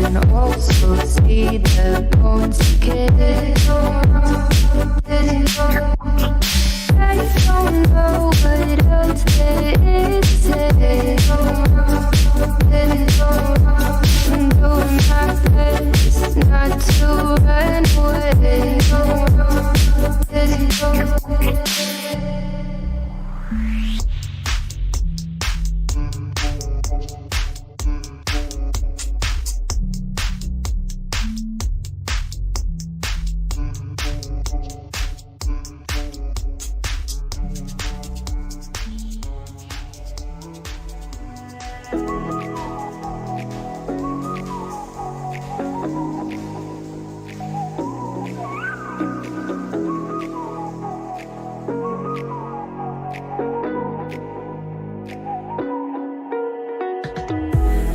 can also see the bones decay. I don't know what else there is to say. I'm doing my best not to run away.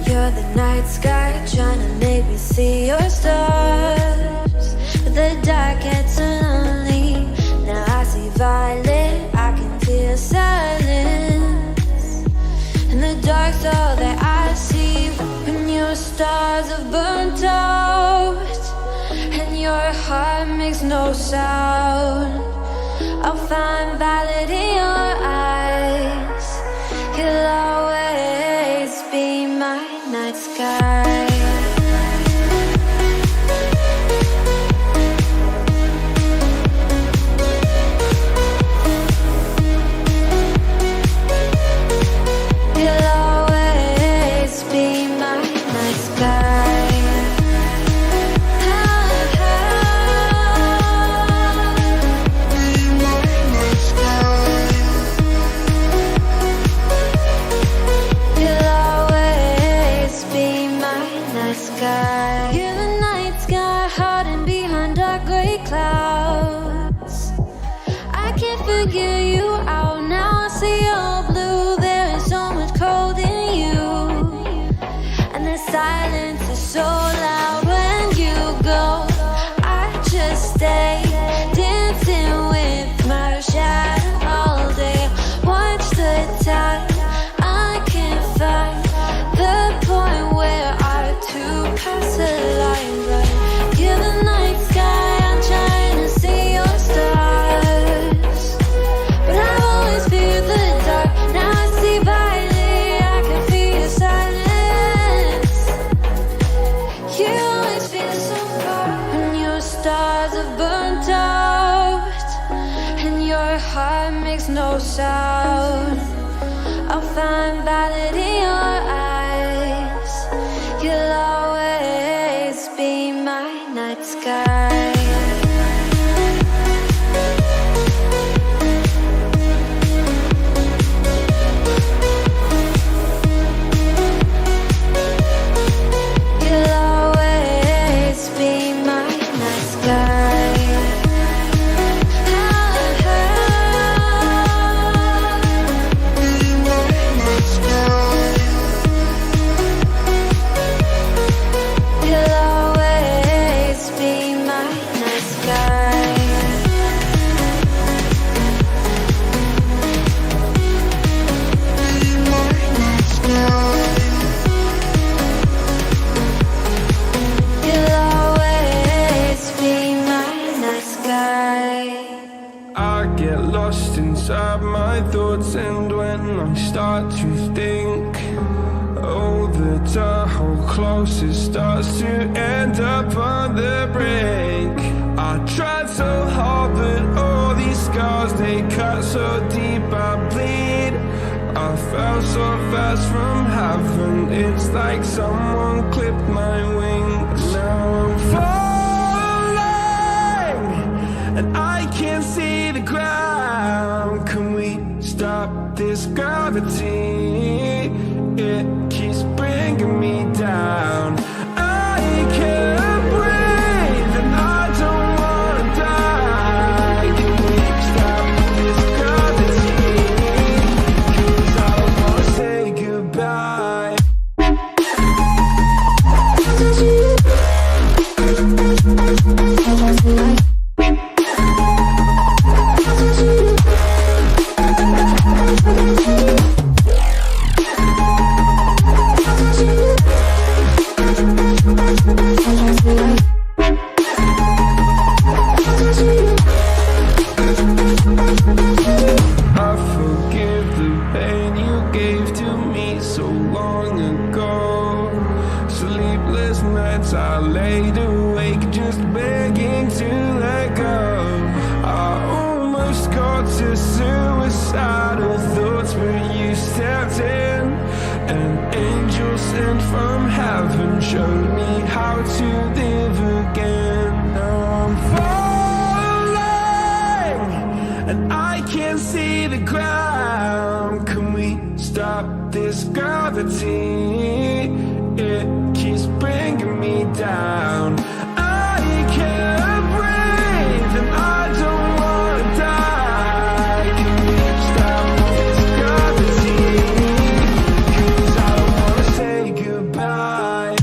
You're the night sky trying to make me see your stars, but the dark gets so lonely. Now I see violet, I can feel silence, and the dark's all that I see. When your stars have burnt out and your heart makes no sound, I'll find violet in your eyes. You'll always be my night sky. You'll always be my night sky. You're the night sky hiding behind dark gray clouds. I can't figure you out now. I see all blue. There is so much cold in you, and the silence is so loud when you go. I just stay dancing with my shadow all day. Watch the time. I can't find the point where pass the line, but you're the night sky. I'm trying to see your stars, but I've always feared the dark. Now I see violet, I can feel your silence. You always feel so far when your stars have burnt out and your heart makes no sound. I'll find violet in your eyes. You'll always be my night sky. You'll always be my night sky. Inside my thoughts, and when I start to think, oh, the door closest starts to end up on the brink. I tried so hard, but all these scars, they cut so deep, I bleed. I fell so fast from heaven, it's like someone clipped my wings. Now I'm falling, and I can't see the ground. Can we stop this gravity? It keeps bringing me down. I can't breathe, and I don't wanna die. Can we stop this gravity? 'Cause I wanna say goodbye. last nights I laid awake just begging to let go. I almost got to suicidal thoughts, but you stepped in. An angel sent from heaven showed me how to live again. Now I'm falling and I can't see the ground. Can we stop this gravity? It keeps bringing me down. I can't breathe and I don't wanna die. Can we stop this gravity? 'Cause I don't wanna say goodbye.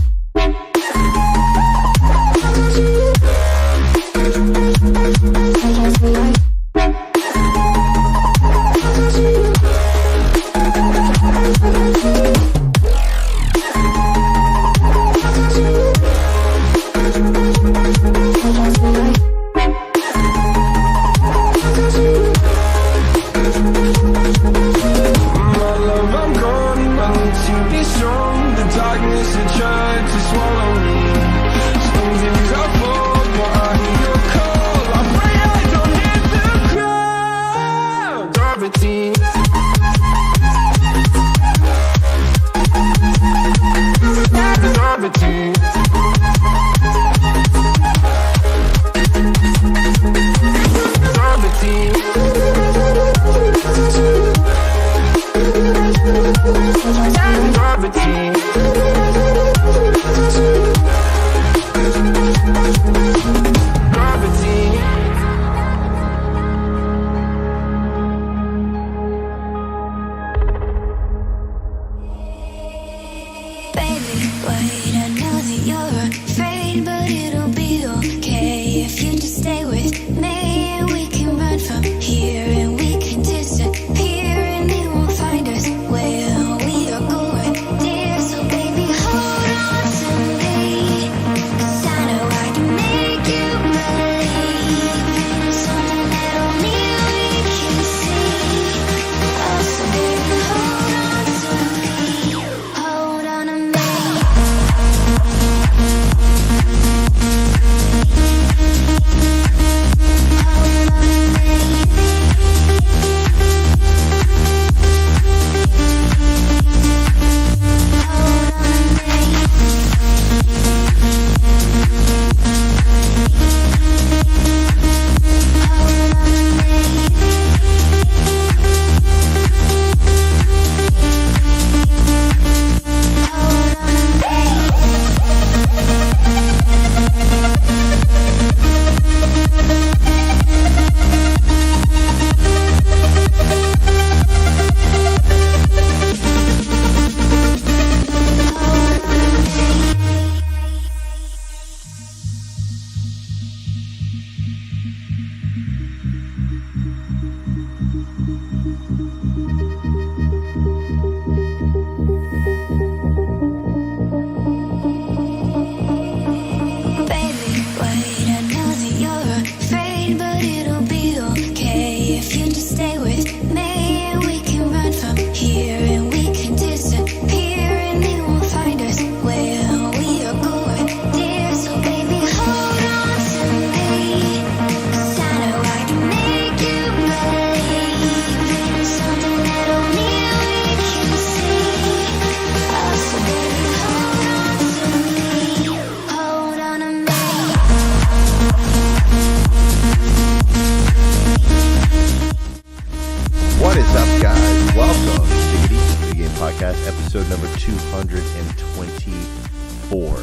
Episode number 224.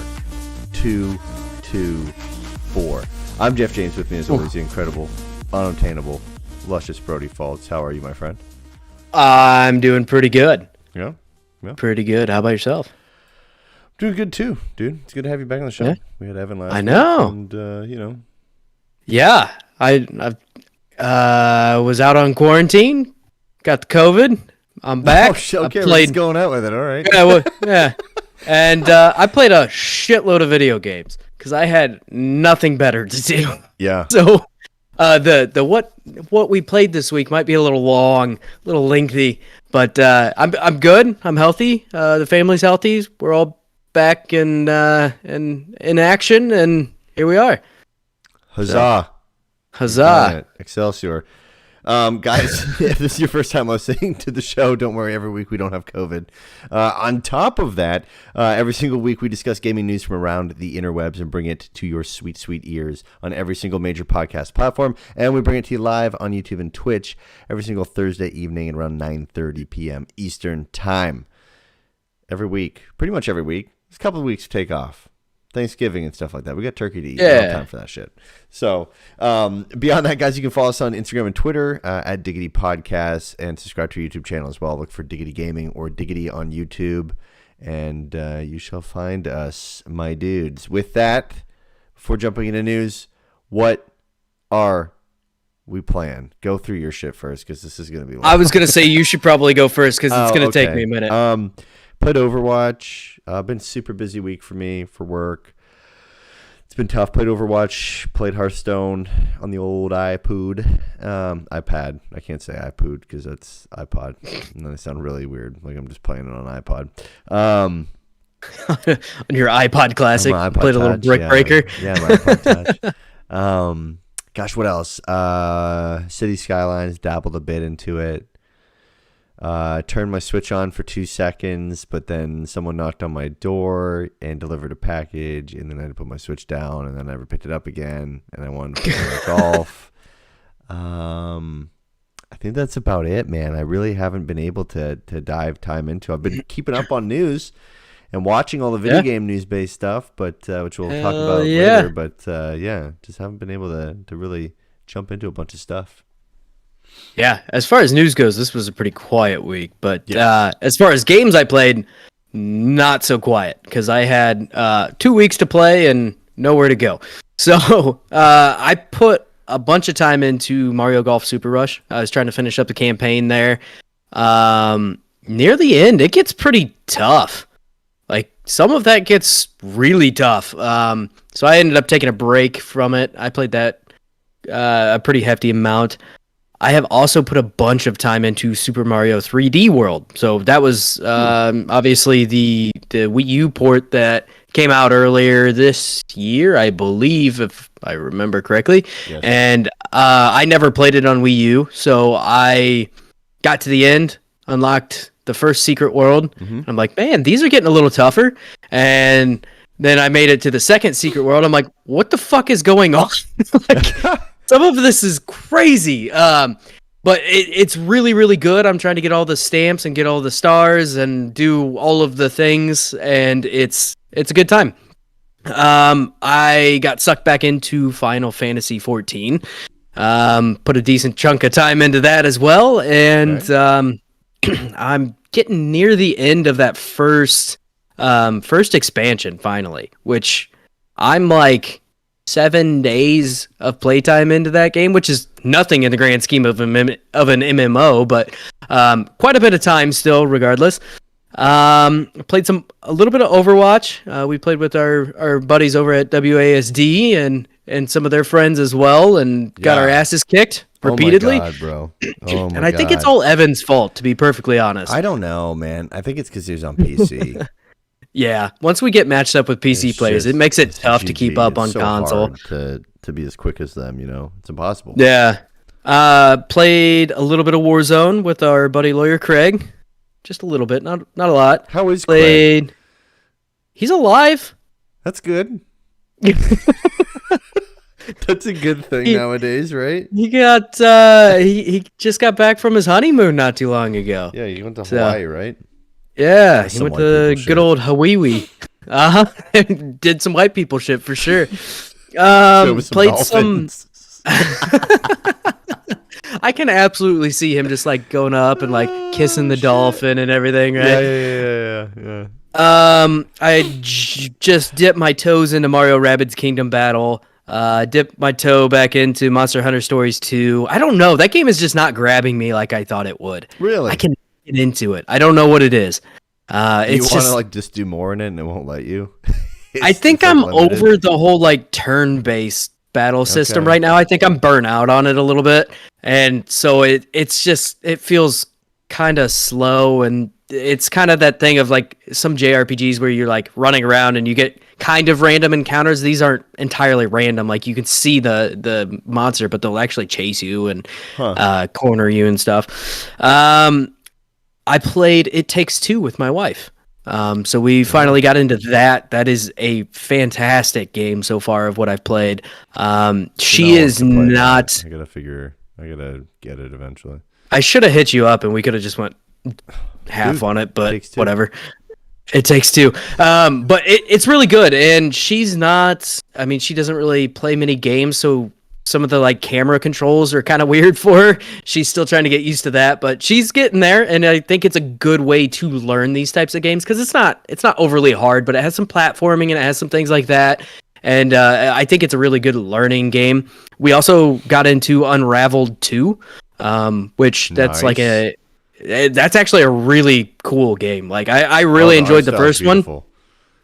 224. I'm Jeff James. With me as always, the incredible, unobtainable, luscious Brody Falls. How are you, my friend? I'm doing pretty good. Yeah? Pretty good. How about yourself? Doing good too, dude. It's good to have you back on the show. Yeah. We had Evan last I know. week, and Yeah, I was out on quarantine, got the COVID. I'm back. Oh, okay, we're just going out with it. All right. Yeah. And I played a shitload of video games because I had nothing better to do. Yeah. So what we played this week might be a little long, a little lengthy, but I'm good. I'm healthy. The family's healthy. We're all back in action, and here we are. Huzzah! Huzzah! Excelsior. Guys, if this is your first time listening to the show, don't worry. Every week we don't have COVID. On top of that, every single week we discuss gaming news from around the interwebs and bring it to your sweet, sweet ears on every single major podcast platform. And we bring it to you live on YouTube and Twitch every single Thursday evening at around 9:30 p.m. Eastern Time. Every week, pretty much every week. There's a couple of weeks to take off. Thanksgiving and stuff like that. We got turkey to eat. Yeah. We don't have time for that shit. So, beyond that, guys, you can follow us on Instagram and Twitter at Diggity Podcasts and subscribe to our YouTube channel as well. Look for Diggity Gaming or Diggity on YouTube, and you shall find us, my dudes. With that, before jumping into news, what are we playing? Go through your shit first, because this is going to be long. I was going to say you should probably go first, because it's going to take me a minute. Played Overwatch. Been super busy week for me for work. It's been tough. Played Overwatch. Played Hearthstone on the old iPod. I can't say iPod because that's iPod. And then I sound really weird, like I'm just playing it on an iPod. On your iPod Classic, on my iPod played a little Touch, Brick Breaker. Yeah, my iPod Touch. Gosh, what else? City Skylines, dabbled a bit into it. Turned my Switch on for 2 seconds, but then someone knocked on my door and delivered a package, and then I had to put my Switch down, and then I never picked it up again, and I wanted to play golf. I think that's about it, man. I really haven't been able to dive time into. I've been keeping up on news and watching all the video game news-based stuff, but which we'll talk about later. But just haven't been able to really jump into a bunch of stuff. Yeah, as far as news goes, this was a pretty quiet week. But as far as games I played, not so quiet, because I had 2 weeks to play and nowhere to go. So I put a bunch of time into Mario Golf Super Rush. I was trying to finish up the campaign there. Near the end, it gets pretty tough. Like, some of that gets really tough. So I ended up taking a break from it. I played that a pretty hefty amount. I have also put a bunch of time into Super Mario 3D World. So that was obviously the Wii U port that came out earlier this year, I believe, if I remember correctly. Yes. And I never played it on Wii U, so I got to the end, unlocked the first secret world. Mm-hmm. I'm like, man, these are getting a little tougher. And then I made it to the second secret world. I'm like, what the fuck is going on? Some of this is crazy, but it's really, really good. I'm trying to get all the stamps and get all the stars and do all of the things, and it's a good time. I got sucked back into Final Fantasy 14, put a decent chunk of time into that as well, and I'm getting near the end of that first expansion finally, which I'm like 7 days of playtime into that game, which is nothing in the grand scheme of an MMO, but quite a bit of time still, regardless. Played a little bit of Overwatch. We played with our buddies over at WASD and some of their friends as well, and got our asses kicked repeatedly. Oh my God, bro. Oh my and I think it's all Evan's fault, to be perfectly honest. I don't know, man. I think it's because he was on PC. Yeah, once we get matched up with PC players, it makes it tough to keep up on console. Hard to be as quick as them, it's impossible. Yeah. Played a little bit of Warzone with our buddy lawyer Craig, just a little bit, not a lot. How is Craig? He's alive. That's good. That's a good thing nowadays, right? He got he just got back from his honeymoon not too long ago. Yeah, he went to Hawaii, right? Yeah, he went to good old Hawaii. Did some white people shit for sure. Played some. I can absolutely see him just like going up and like kissing the dolphin and everything, right? Yeah. I just dipped my toes into Mario Rabbids Kingdom Battle. Dipped my toe back into Monster Hunter Stories 2. I don't know. That game is just not grabbing me like I thought it would. Really? I can get into it. I don't know what it is. You want to like just do more in it and it won't let you? I think I'm over the whole like turn-based battle system right now. I think I'm burnt out on it a little bit. And so it feels kind of slow and it's kind of that thing of like some JRPGs where you're like running around and you get kind of random encounters. These aren't entirely random. Like you can see the monster, but they'll actually chase you and corner you and stuff. I played It Takes Two with my wife. So we finally got into that. That is a fantastic game so far of what I've played. She is not. I gotta get it eventually. I should have hit you up and we could have just went half on it, but whatever. It Takes Two. But it's really good. And she's not. I mean, she doesn't really play many games, so some of the like camera controls are kind of weird for her. She's still trying to get used to that, but she's getting there, and I think it's a good way to learn these types of games because it's not overly hard, but it has some platforming and it has some things like that. And I think it's a really good learning game. We also got into Unraveled 2, which that's that's actually a really cool game. Like I really enjoyed the first one.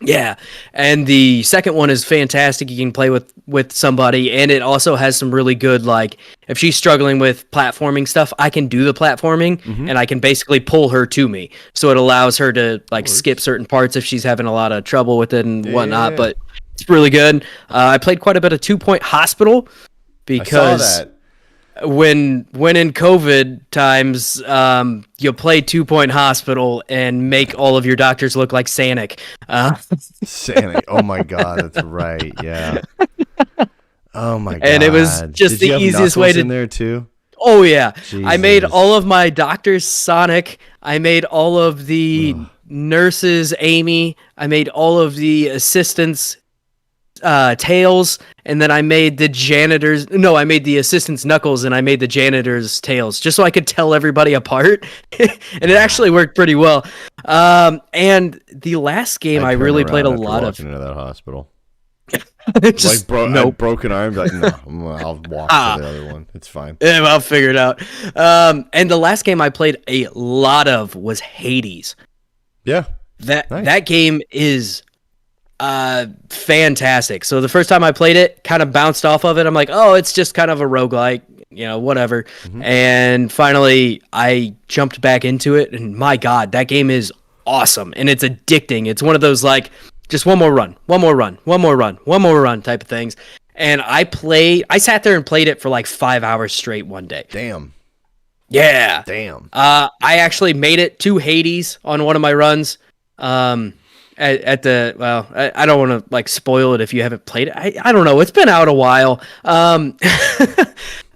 Yeah, and the second one is fantastic. You can play with somebody, and it also has some really good, like, if she's struggling with platforming stuff, I can do the platforming, and I can basically pull her to me. So it allows her to, like, skip certain parts if she's having a lot of trouble with it and whatnot, but it's really good. I played quite a bit of 2 Point Hospital, because I saw that. When in COVID times, you play 2 Point Hospital and make all of your doctors look like Sanic. Sanic. Oh my god, that's right. Yeah. Oh my god. And it was just the easiest way to. In there too. Oh yeah, Jesus. I made all of my doctors Sonic. I made all of the nurses Amy. I made all of the assistants Tails, and then I made the janitors. No, I made the assistants Knuckles, and I made the janitors Tails, just so I could tell everybody apart. And it actually worked pretty well. And the last game I really played a lot of. Into that hospital. Just, like broken arm. Like no, I'll walk to the other one. It's fine. Yeah, I'll figure it out. And the last game I played a lot of was Hades. Yeah, that game is fantastic. So the first time I played it, kind of bounced off of it. I'm like, oh, it's just kind of a roguelike, whatever. And finally I jumped back into it, and my god, that game is awesome, and it's addicting. It's one of those like just one more run type of things. And I sat there and played it for like 5 hours straight one day. Damn. Yeah. Damn. I actually made it to Hades on one of my runs. I don't want to like spoil it if you haven't played it. I don't know. It's been out a while.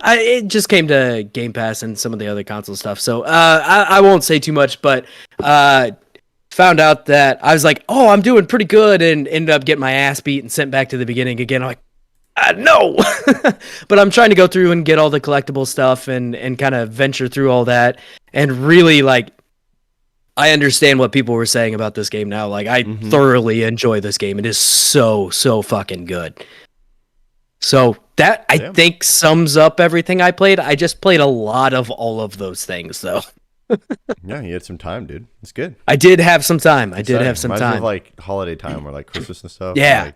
It just came to Game Pass and some of the other console stuff. So I won't say too much, but found out that I was like, oh, I'm doing pretty good, and ended up getting my ass beat and sent back to the beginning again. I'm like, no. But I'm trying to go through and get all the collectible stuff and kind of venture through all that, and really like I understand what people were saying about this game now. Like I thoroughly enjoy this game. It is so fucking good. So that I think sums up everything I played. I just played a lot of all of those things though. Yeah, you had some time, dude. It's good. I did have some time. Reminds me of like holiday time or like Christmas and stuff. Yeah. Like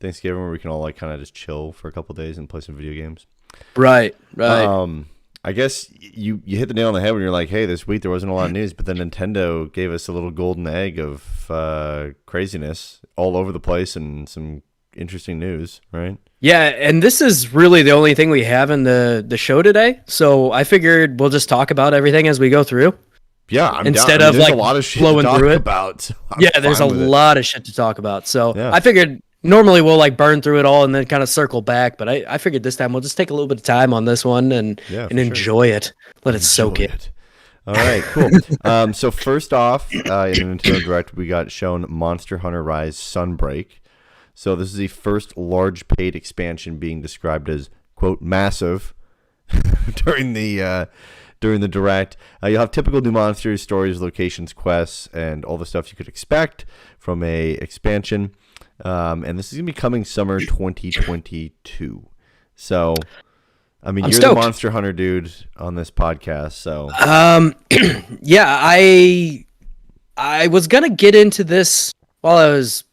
Thanksgiving where we can all like kind of just chill for a couple of days and play some video games. Right. I guess you hit the nail on the head when you're like, hey, this week there wasn't a lot of news, but then Nintendo gave us a little golden egg of craziness all over the place and some interesting news, right? Yeah, and this is really the only thing we have in the show today. So I figured we'll just talk about everything as we go through. Yeah, I'm instead down. of like a lot of shit blowing to talk through it. About, so there's a lot of shit to talk about. So yeah. I figured normally we'll like burn through it all and then kind of circle back, but I figured this time we'll just take a little bit of time on this one and enjoy it. Let it soak in. All right, cool. So first off, in the Nintendo Direct, we got shown Monster Hunter Rise Sunbreak. So this is the first large paid expansion being described as, quote, massive during the Direct. You'll have typical new monsters, stories, locations, quests, and all the stuff you could expect from a expansion. And this is going to be coming summer 2022. So, I mean, you're stoked. the Monster Hunter dude on this podcast, so. Yeah, I was going to get into this while I was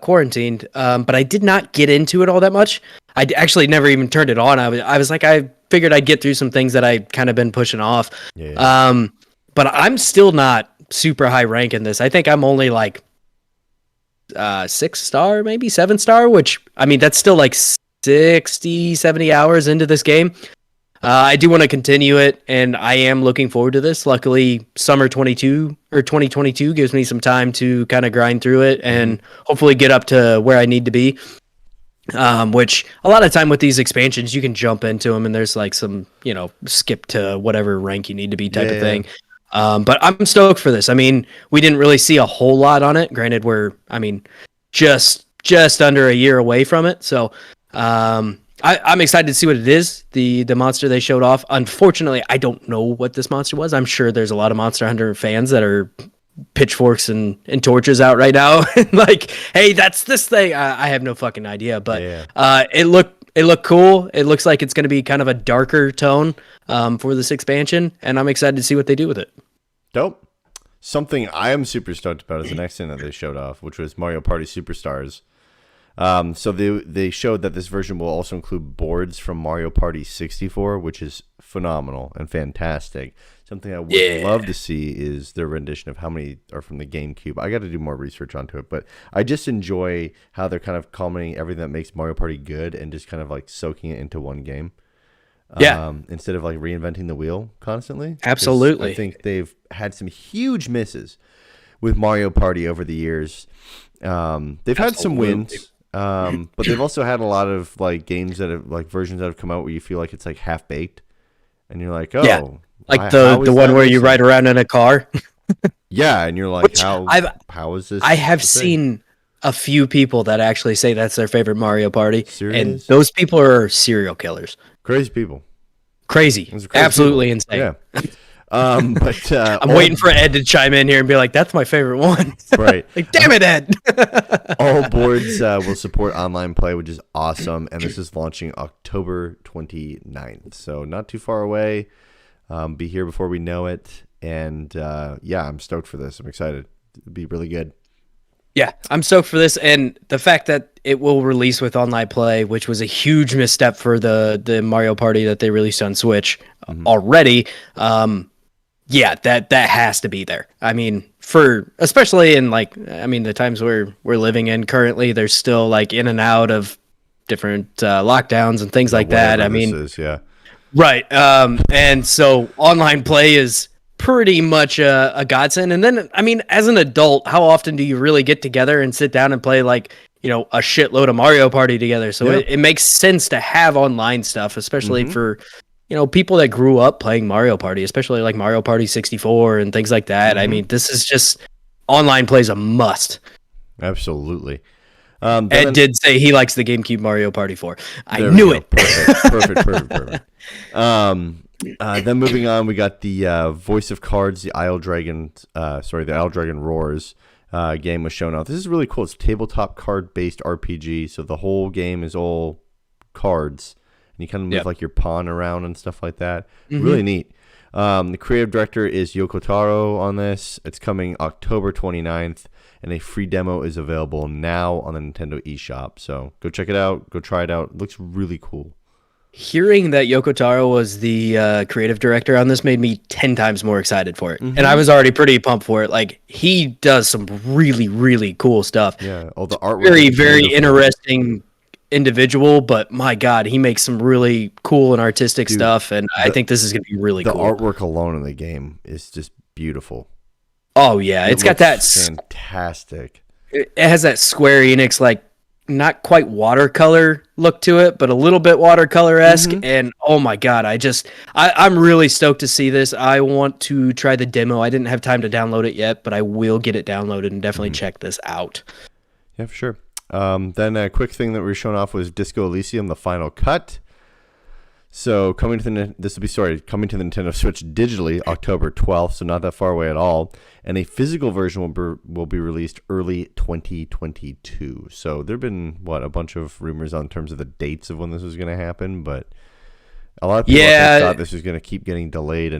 quarantined, but I did not get into it all that much. I actually never even turned it on. I was like, I figured I'd get through some things that I kind of been pushing off. Yeah. but I'm still not super high rank in this. I think I'm only like 6-star, maybe 7-star, which I mean that's still like 60, 70 hours into this game. I do want to continue it, and I am looking forward to this. Luckily, summer 2022 gives me some time to kind of grind through it and hopefully get up to where I need to be. Which a lot of time with these expansions, you can jump into them, and there's like some, skip to whatever rank you need to be type of thing. But I'm stoked for this. I mean, we didn't really see a whole lot on it. Granted, we're, just under a year away from it. So, I'm excited to see what it is, the monster they showed off. Unfortunately, I don't know what this monster was. I'm sure there's a lot of Monster Hunter fans that are pitchforks and torches out right now. Like, hey, that's this thing. I have no fucking idea. But it looked cool. It looks like it's going to be kind of a darker tone for this expansion, and I'm excited to see what they do with it. Dope. Something I am super stoked about is the next thing that they showed off, which was Mario Party Superstars. So they showed that this version will also include boards from Mario Party 64, which is phenomenal and fantastic. Something I would love to see is their rendition of how many are from the GameCube. I got to do more research onto it, but I just enjoy how they're kind of culminating everything that makes Mario Party good and just kind of like soaking it into one game. Instead of like reinventing the wheel constantly. Absolutely. I think they've had some huge misses with Mario Party over the years. They've had some wins. But they've also had a lot of like games that have like versions that have come out where you feel like it's like half baked, and you're like, oh, like the one where you ride around in a car. Yeah, and you're like, how is this? I have seen a few people that actually say that's their favorite Mario Party, Serious? And those people are serial killers. Crazy people. Crazy, absolutely insane. Yeah. But I'm waiting for Ed to chime in here and be like, "That's my favorite one." Right? Like, damn it, Ed. All boards will support online play, which is awesome, and this is launching October 29th, so not too far away. Be here before we know it, and I'm stoked for this. I'm excited. It'll be really good. Yeah, I'm stoked for this, and the fact that it will release with online play, which was a huge misstep for the Mario Party that they released on Switch already. That has to be there. I mean, especially in the times we're living in currently, there's still like in and out of different lockdowns and things like that. I mean, right. And so online play is pretty much a godsend. And then, I mean, as an adult, how often do you really get together and sit down and play a shitload of Mario Party together? So it makes sense to have online stuff, especially for, people that grew up playing Mario Party, especially like Mario Party 64 and things like that. I mean, this is just online plays a must. Absolutely. Ed did say he likes the GameCube Mario Party 4. I knew it. Perfect. Then moving on, we got the Voice of Cards, the Isle Dragon Roars game was shown off. This is really cool. It's a tabletop card-based RPG, so the whole game is all cards, and you kind of move like your pawn around and stuff like that. Really neat. The creative director is Yoko Taro on this. It's coming October 29th, and a free demo is available now on the Nintendo eShop. So go check it out. Go try it out. It looks really cool. Hearing that Yoko Taro was the creative director on this made me 10 times more excited for it. And I was already pretty pumped for it. Like, he does some really, really cool stuff. Yeah, all the artwork. Very, very interesting individual, but my God, he makes some really cool and artistic stuff, and I think this is going to be really cool. The artwork alone in the game is just beautiful. Oh, yeah. It's got that... fantastic. It has that Square Enix, not quite watercolor look to it, but a little bit watercolor-esque. And oh my God, I'm really stoked to see this. I want to try the demo. I didn't have time to download it yet, but I will get it downloaded and definitely check this out. Yeah, for sure. Then a quick thing that we were showing off was Disco Elysium, the final cut. So coming to the Nintendo Switch digitally October 12th, so not that far away at all. And a physical version will be released early 2022. So there have been a bunch of rumors on terms of the dates of when this was going to happen, but a lot of people thought this was going to keep getting delayed.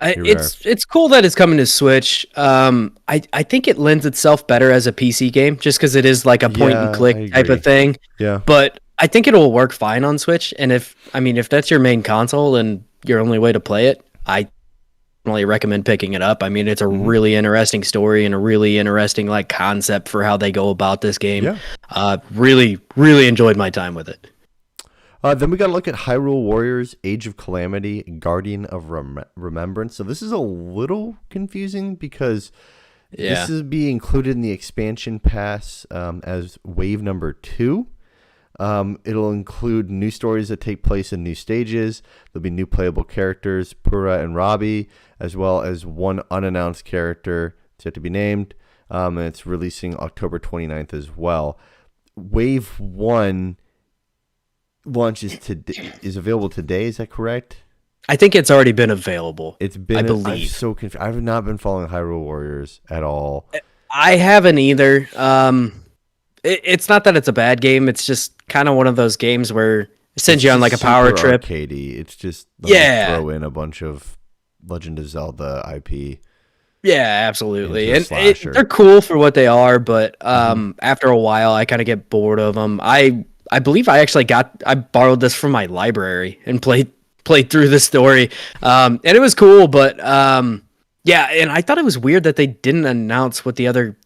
It's cool that it's coming to Switch. I think it lends itself better as a PC game, just because it is like a point and click type of thing. Yeah. But I think it'll work fine on Switch. And if that's your main console, then your only way to play it, I definitely recommend picking it up. I mean, it's a really interesting story and a really interesting like concept for how they go about this game. Yeah. Really, really enjoyed my time with it. Then we got to look at Hyrule Warriors, Age of Calamity, Guardian of Remembrance. So this is a little confusing because this is being included in the expansion pass as wave number 2. It'll include new stories that take place in new stages. There'll be new playable characters, Pura and Robbie, as well as one unannounced character that's yet to be named. And it's releasing October 29th as well. Wave 1 launches is available today. Is that correct? I think it's already been available. It's been. I believe. I'm so confused. I've not been following Hyrule Warriors at all. I haven't either. It's not that it's a bad game. It's just kind of one of those games where it sends you on like a power trip. Arcadey. It's just throw in a bunch of Legend of Zelda IP. Yeah, absolutely. And they're cool for what they are, but after a while, I kind of get bored of them. I believe I actually I borrowed this from my library and played through the story, and it was cool. But yeah, and I thought it was weird that they didn't announce what the other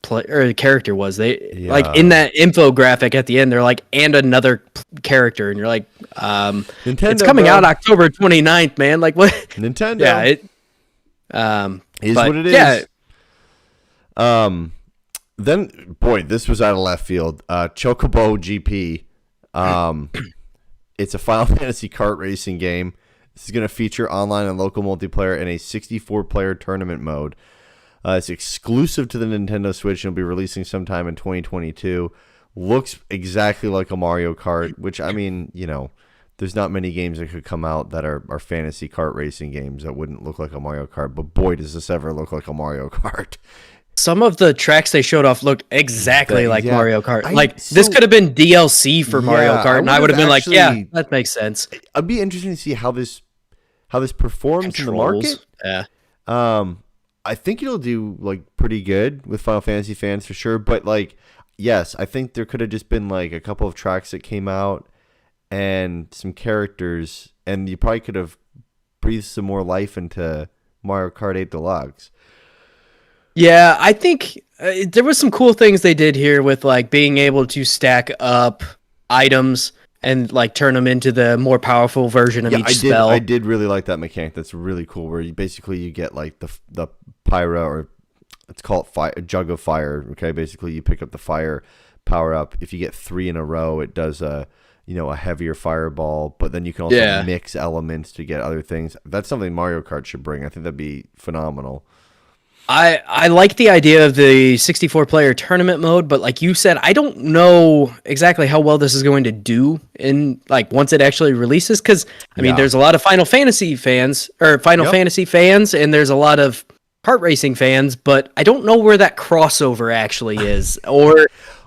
character was. They like in that infographic at the end, they're like, and another character, and you're like, Nintendo, it's coming out October 29th, man. Like what? Nintendo. Yeah, it is what it is. Yeah. Then, boy, this was out of left field. Chocobo GP. It's a Final Fantasy kart racing game. This is going to feature online and local multiplayer in a 64-player tournament mode. It's exclusive to the Nintendo Switch and will be releasing sometime in 2022. Looks exactly like a Mario Kart, which, I mean, there's not many games that could come out that are fantasy kart racing games that wouldn't look like a Mario Kart. But boy, does this ever look like a Mario Kart. Some of the tracks they showed off looked exactly like Mario Kart. This could have been DLC for Mario Kart, and I would have been like, yeah, that makes sense. It'd be interesting to see how this performs in the market. Yeah. I think it'll do like pretty good with Final Fantasy fans for sure. But like, yes, I think there could have just been like a couple of tracks that came out and some characters, and you probably could have breathed some more life into Mario Kart 8 Deluxe. Yeah, I think there was some cool things they did here with like being able to stack up items and like turn them into the more powerful version of each spell. I did really like that mechanic. That's really cool. Where you get like the pyro, or let's call it a jug of fire. Okay, basically you pick up the fire power up. If you get 3 in a row, it does a heavier fireball. But then you can also mix elements to get other things. That's something Mario Kart should bring. I think that'd be phenomenal. I like the idea of the 64-player tournament mode, but like you said, I don't know exactly how well this is going to do in like once it actually releases. Because I mean, there's a lot of Final Fantasy fans, and there's a lot of kart racing fans, but I don't know where that crossover actually is. Or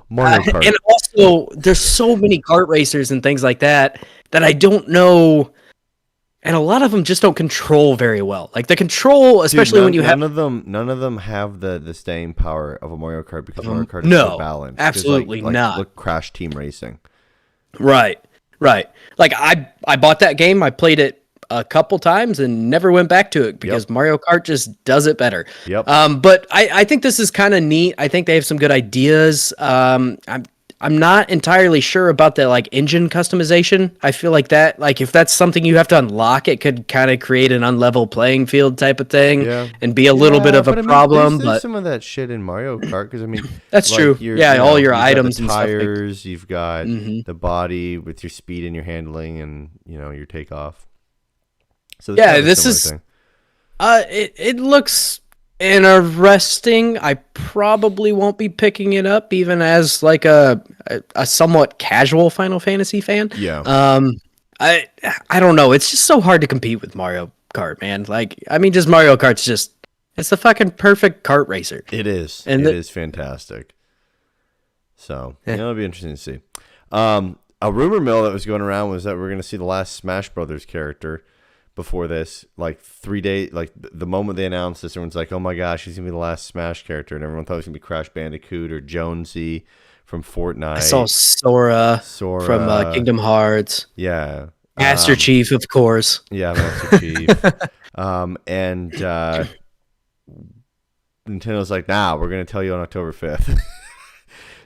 Mario Kart. And also, there's so many kart racers and things like that I don't know. And a lot of them just don't control very well. Like the control, especially when you have none of them have the staying power of a Mario Kart because Mario Kart is so balanced. Absolutely not. Look, Crash Team Racing. Right. Like I bought that game. I played it a couple times and never went back to it because Mario Kart just does it better. Yep. But I think this is kind of neat. I think they have some good ideas. I'm not entirely sure about the like engine customization. I feel like that, like if that's something you have to unlock, it could kind of create an unlevel playing field type of thing and be a little bit of a problem. There's some of that shit in Mario Kart because I mean that's like true. All your items, the and tires, stuff like, you've got the body with your speed and your handling, and your takeoff. So this is thing. It looks interesting. I probably won't be picking it up even as like a somewhat casual Final Fantasy fan. I don't know, it's just so hard to compete with Mario Kart, man. Like I mean, just Mario Kart's it's the fucking perfect kart racer. It is, and it is fantastic. So it'll be interesting to see. A rumor mill that was going around was that we're going to see the last Smash Brothers character before this, like 3 days, like the moment they announced this, everyone's like, oh my gosh, he's gonna be the last Smash character, and everyone thought it was gonna be Crash Bandicoot or Jonesy from Fortnite. I saw Sora from Kingdom Hearts. Yeah, Master Chief, of course. Yeah, Master Chief. And Nintendo's like, nah, we're going to tell you on October 5th.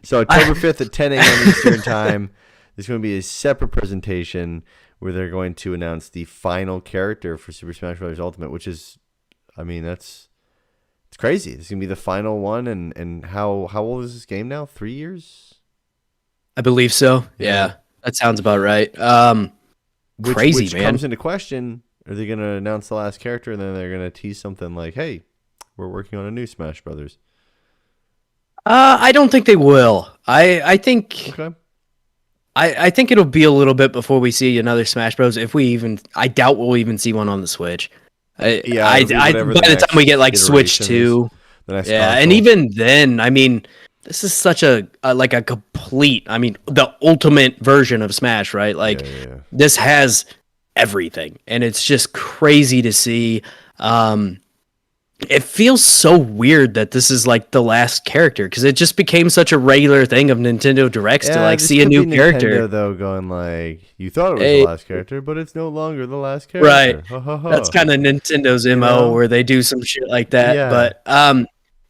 So October 5th at 10 a.m. Eastern Time, there's going to be a separate presentation where they're going to announce the final character for Super Smash Bros. Ultimate, which is, I mean, it's crazy. It's going to be the final one. And how old is this game now? 3 years? I believe so. Yeah, that sounds about right. Crazy, which man. Comes into question, are they going to announce the last character and then they're going to tease something like, hey, we're working on a new Smash Brothers? I don't think they will. I think Okay. I think it'll be a little bit before we see another Smash Bros. If we even, I doubt we'll even see one on the Switch. By the time we get like Switch 2, and console. even then, I mean, this is such a complete. I mean, the ultimate version of Smash, right? Like this has everything, and it's just crazy to see. It feels so weird that this is like the last character because it just became such a regular thing of Nintendo Directs to like see a new character. Nintendo, though, going like, you thought it was the last character, but it's no longer the last character. Right. Ha, ha, ha. That's kind of Nintendo's MO where they do some shit like that. Yeah. But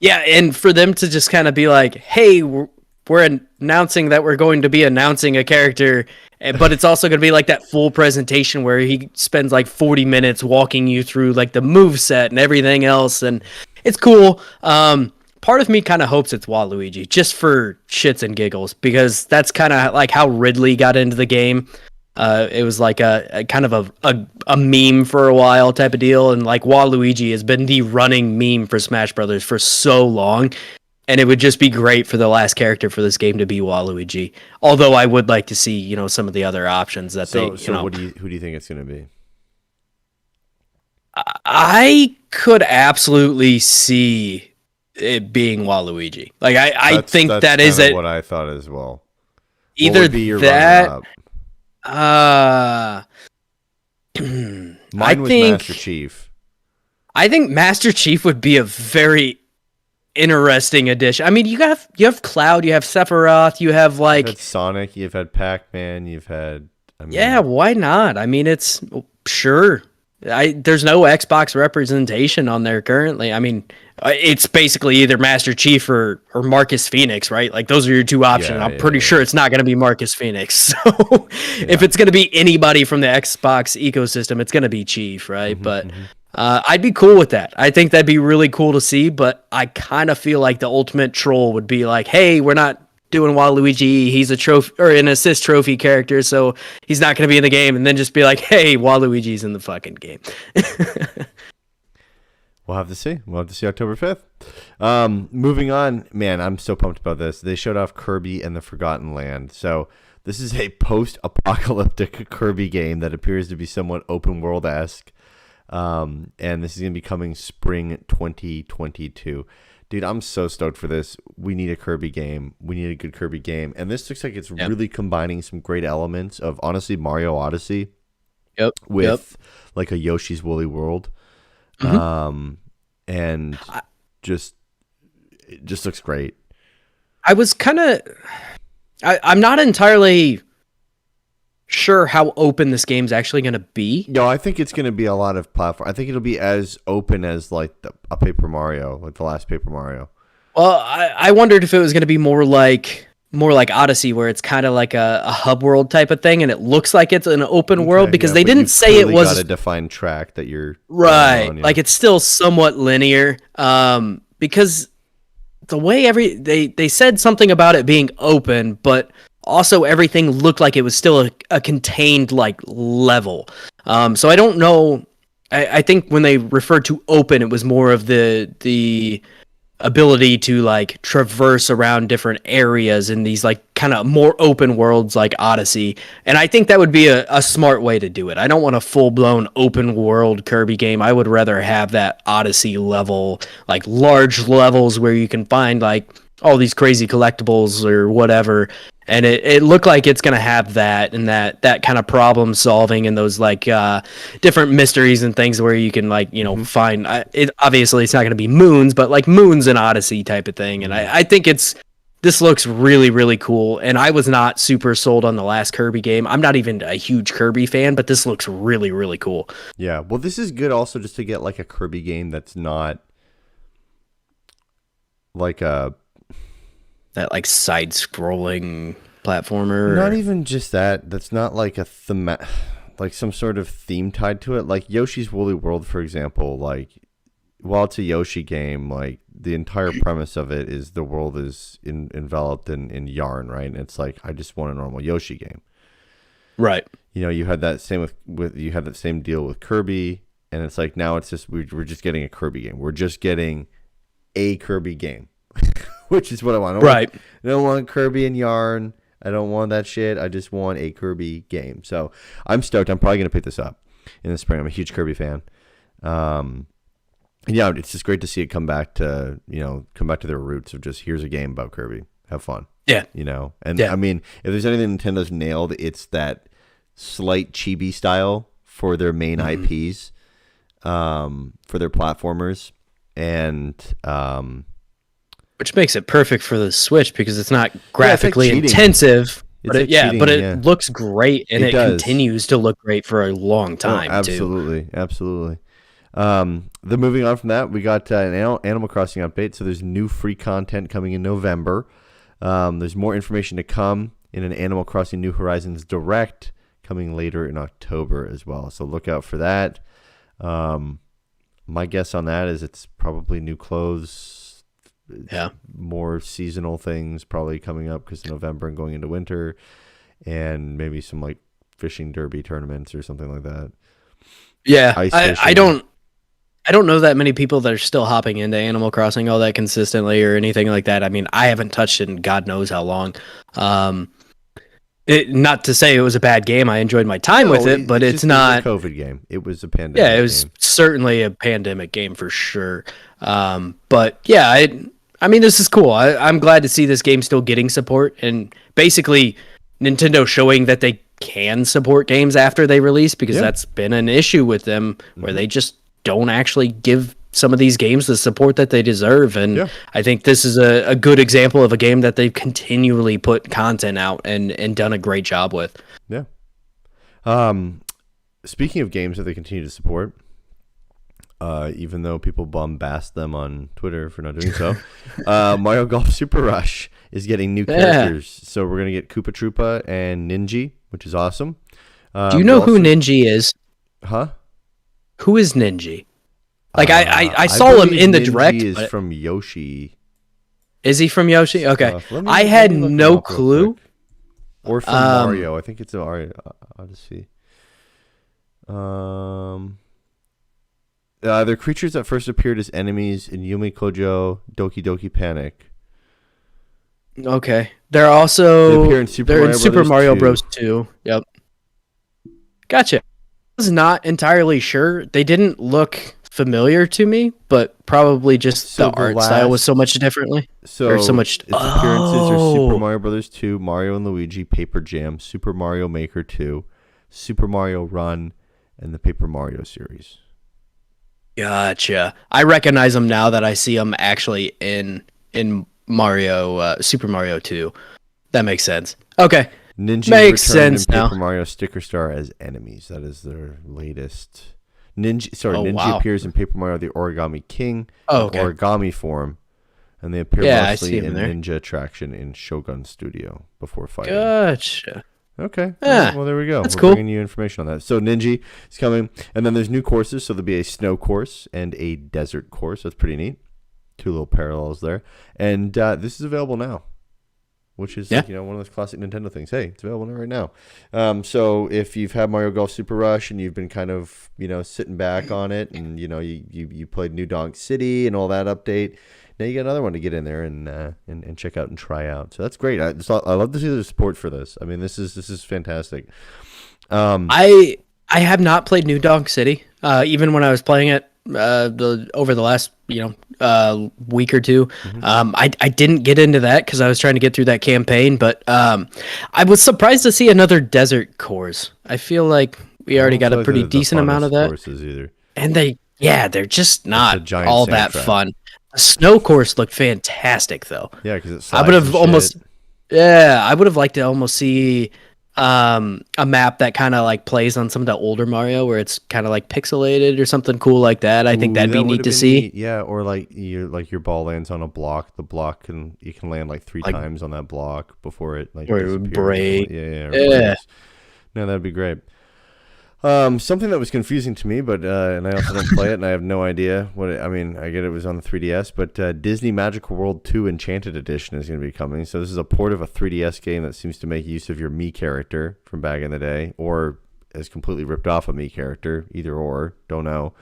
and for them to just kind of be like, hey, we're announcing that we're going to be announcing a character, but it's also going to be like that full presentation where he spends like 40 minutes walking you through like the move set and everything else, and it's cool. Part of me kind of hopes it's Waluigi just for shits and giggles, because that's kind of like how Ridley got into the game. It was like a kind of a meme for a while type of deal, and like Waluigi has been the running meme for Smash Brothers for so long. And it would just be great for the last character for this game to be Waluigi. Although I would like to see, some of the other options that who do you think it's going to be? I could absolutely see it being Waluigi. Like I think that is it. What I thought as well. Either what would be your that. Mine was Master Chief. I think Master Chief would be a very interesting addition. I mean, you have Cloud, you have Sephiroth, you have like you've had Sonic, you've had Pac-Man, you've had. Yeah, why not? I mean, it's sure. There's no Xbox representation on there currently. I mean, it's basically either Master Chief or Marcus Phoenix, right? Like those are your two options. I'm pretty sure it's not going to be Marcus Phoenix. So if it's going to be anybody from the Xbox ecosystem, it's going to be Chief, right? I'd be cool with that. I think that'd be really cool to see, but I kind of feel like the ultimate troll would be like, hey, we're not doing Waluigi. He's a trophy or an assist trophy character, so he's not going to be in the game. And then just be like, hey, Waluigi's in the fucking game. We'll have to see. We'll have to see October 5th. Moving on, man, I'm so pumped about this. They showed off Kirby and the Forgotten Land. So this is a post-apocalyptic Kirby game that appears to be somewhat open world-esque. And this is going to be coming spring 2022. Dude, I'm so stoked for this. We need a Kirby game. We need a good Kirby game. And this looks like it's really combining some great elements of, honestly, Mario Odyssey with like a Yoshi's Woolly World. And it just looks great. I was kind of... I'm not entirely sure how open this game's actually going to be. No, I think it's going to be a lot of platform. I think it'll be as open as like a Paper Mario, like the last Paper Mario. Well, I wondered if it was going to be more like Odyssey, where it's kind of like a hub world type of thing, and it looks like it's an open world because they didn't say it was got a defined track that you're right. on, like it's still somewhat linear, because the way they said something about it being open, but also everything looked like it was still a contained like level. So I don't know. I think when they referred to open, it was more of the ability to like traverse around different areas in these like kind of more open worlds like Odyssey. And I think that would be a smart way to do it. I don't want a full-blown open world Kirby game. I would rather have that Odyssey level, like large levels where you can find like all these crazy collectibles or whatever. And it looked like it's going to have that and that kind of problem solving and those like different mysteries and things where you can like, find it. Obviously, it's not going to be moons, but like moons and Odyssey type of thing. And I think it's this looks really, really cool. And I was not super sold on the last Kirby game. I'm not even a huge Kirby fan, but this looks really, really cool. Yeah, well, this is good also just to get like a Kirby game that's not like that like side-scrolling platformer. Not even just that. That's not like a like some sort of theme tied to it. Like Yoshi's Woolly World, for example. Like, while it's a Yoshi game, like the entire premise of it is the world is enveloped in yarn, right? And it's like, I just want a normal Yoshi game, right? You know, you had that same with you had that same deal with Kirby, and it's like now it's just we're just getting a Kirby game. We're just getting a Kirby game, which is what I want. I don't want Kirby and yarn. I don't want that shit. I just want a Kirby game. So I'm stoked. I'm probably gonna pick this up in the spring. I'm a huge Kirby fan. Yeah, it's just great to see it come back to their roots of just, here's a game about Kirby. Have fun. Yeah. You know? And I mean, if there's anything Nintendo's nailed, it's that slight chibi style for their main IPs, for their platformers. And which makes it perfect for the Switch because it's not graphically intensive. But it looks great, and it continues to look great for a long time. Absolutely. Then moving on from that, we got an Animal Crossing update. So there's new free content coming in November. There's more information to come in an Animal Crossing New Horizons Direct coming later in October as well. So look out for that. My guess on that is it's probably new clothes. More seasonal things probably coming up because November and going into winter, and maybe some like fishing derby tournaments or something like that. Yeah, I don't know that many people that are still hopping into Animal Crossing all that consistently or anything like that. I mean, I haven't touched it in God knows how long. Not to say it was a bad game. I enjoyed my time with it, but it's not a COVID game. It was a pandemic. Yeah, it was certainly a pandemic game for sure. But yeah, I mean, this is cool. I'm glad to see this game still getting support, and basically Nintendo showing that they can support games after they release, because that's been an issue with them where they just don't actually give some of these games the support that they deserve. And I think this is a good example of a game that they've continually put content out and done a great job with. Yeah. Speaking of games that they continue to support, even though people bombast them on Twitter for not doing so, Mario Golf Super Rush is getting new characters. So we're going to get Koopa Troopa and Ninja, which is awesome. Do you know who Ninja is? Huh? Who is Ninja? Like, I saw him in the Direct. He is from Yoshi. Is he from Yoshi? Okay. I had no clue. Or from Mario. I think it's Mario Odyssey. They're creatures that first appeared as enemies in Yumi Kojo Doki Doki Panic. Okay. They're also... They appear in Super Mario Bros. 2. Yep. Gotcha. I was not entirely sure. They didn't look familiar to me, but probably just the art style was so much differently. Appearances are Super Mario Bros. 2, Mario and Luigi, Paper Jam, Super Mario Maker 2, Super Mario Run, and the Paper Mario series. Gotcha. I recognize them now that I see them actually in Mario, Super Mario 2. That makes sense. Okay. Ninja makes sense in now. Paper Mario Sticker Star as enemies. That is their latest. Ninja appears in Paper Mario the Origami King, origami form, and they appear mostly in Ninja Attraction in Shogun Studio before fighting. Gotcha. Okay. Well, there we go. We're cool. bringing you information on that. So Ninja is coming, and then there's new courses. So there'll be a snow course and a desert course. That's pretty neat. Two little parallels there, and this is available now, which is one of those classic Nintendo things. Hey, it's available right now. So if you've had Mario Golf Super Rush and you've been kind of sitting back on it, and you played New Donk City and all that update, now you got another one to get in there and check out and try out. So that's great. I love to see the support for this. I mean, this is fantastic. I have not played New Donk City. Even when I was playing it over the last week or two, I didn't get into that because I was trying to get through that campaign. But I was surprised to see another desert course. I feel like we already got a pretty decent amount of that. Courses either. And they're just not all that fun. The snow course looked fantastic, though. Yeah, because it I slides would and have almost, shit. yeah, I would have liked to almost see a map that kind of like plays on some of the older Mario, where it's kind of like pixelated or something cool like that. I think Ooh, that'd that be would neat have to been see. neat. Yeah, or like your ball lands on a block. The block you can land like three Like times on that block before it like where it would disappears. break. Yeah, yeah, or Yeah. breaks. No, that'd be great. Something that was confusing to me, but and I also don't play it, and I have no idea what I mean. I get it was on the 3DS, but Disney Magical World 2 Enchanted Edition is going to be coming. So this is a port of a 3DS game that seems to make use of your Mii character from back in the day, or has completely ripped off a Mii character. Either or, don't know.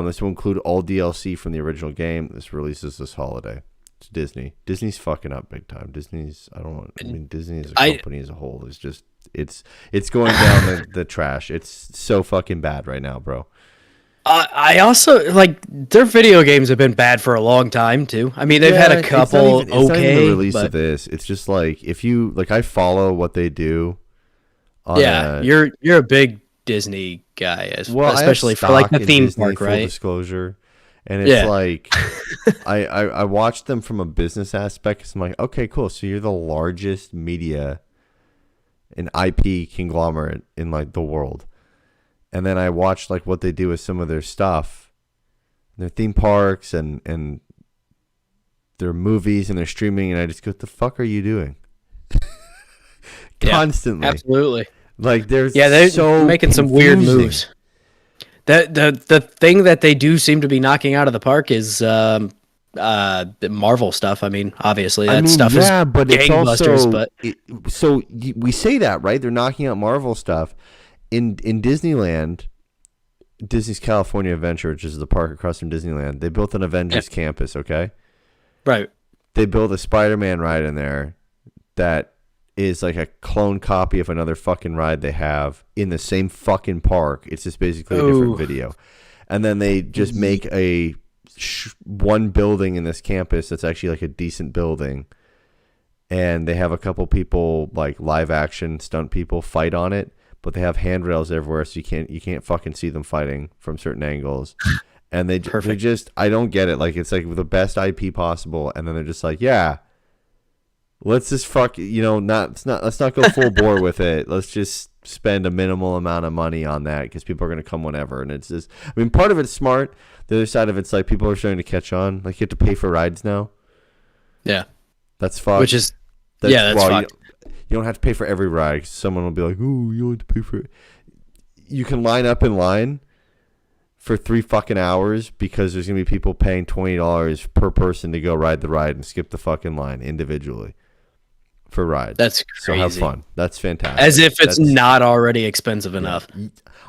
This will include all DLC from the original game. This releases this holiday. It's Disney. Disney's fucking up big time. Disney as a company as a whole is just it's going down the trash. It's so fucking bad right now, bro. I also like their video games have been bad for a long time too. I mean, they've had a couple it's not even okay, the release but of this. It's just like if you like, I follow what they do. yeah, you're a big Disney guy, especially for like the theme Disney, park, full right? disclosure, and it's like I watched them from a business aspect. 'Cause I'm like, okay, cool. So you're the largest media and IP conglomerate in like the world. And then I watched like what they do with some of their stuff, their theme parks and their movies and their streaming, and I just go, what the fuck are you doing? Constantly. Yeah, absolutely. Like they're they're making some weird confusing. moves. The thing that they do seem to be knocking out of the park is the Marvel stuff. I mean, obviously that stuff is but it's gangbusters, also, but we say that, right? They're knocking out Marvel stuff in Disneyland. Disney's California Adventure, which is the park across from Disneyland. They built an Avengers campus. Okay, right. They built a Spider-Man ride in there that is like a clone copy of another fucking ride they have in the same fucking park. It's just basically a different video. And then they just make a one building in this campus that's actually like a decent building. And they have a couple people, like live action stunt people, fight on it, but they have handrails everywhere, so you can't fucking see them fighting from certain angles. And they just, I don't get it. Like, it's like the best IP possible, and then they're just like, yeah, let's just let's not go full bore with it. Let's just spend a minimal amount of money on that because people are going to come whenever. And it's just, I mean, part of it's smart. The other side of it's like people are starting to catch on. Like, you have to pay for rides now. Yeah. That's fucked. Which is, that's fucked. You don't have to pay for every ride. Someone will be like, "Oh, you have to pay for it." You can line up in line for 3 fucking hours because there's gonna be people paying $20 per person to go ride the ride and skip the fucking line individually for rides. That's crazy. So have fun. That's fantastic. As if it's not already expensive enough.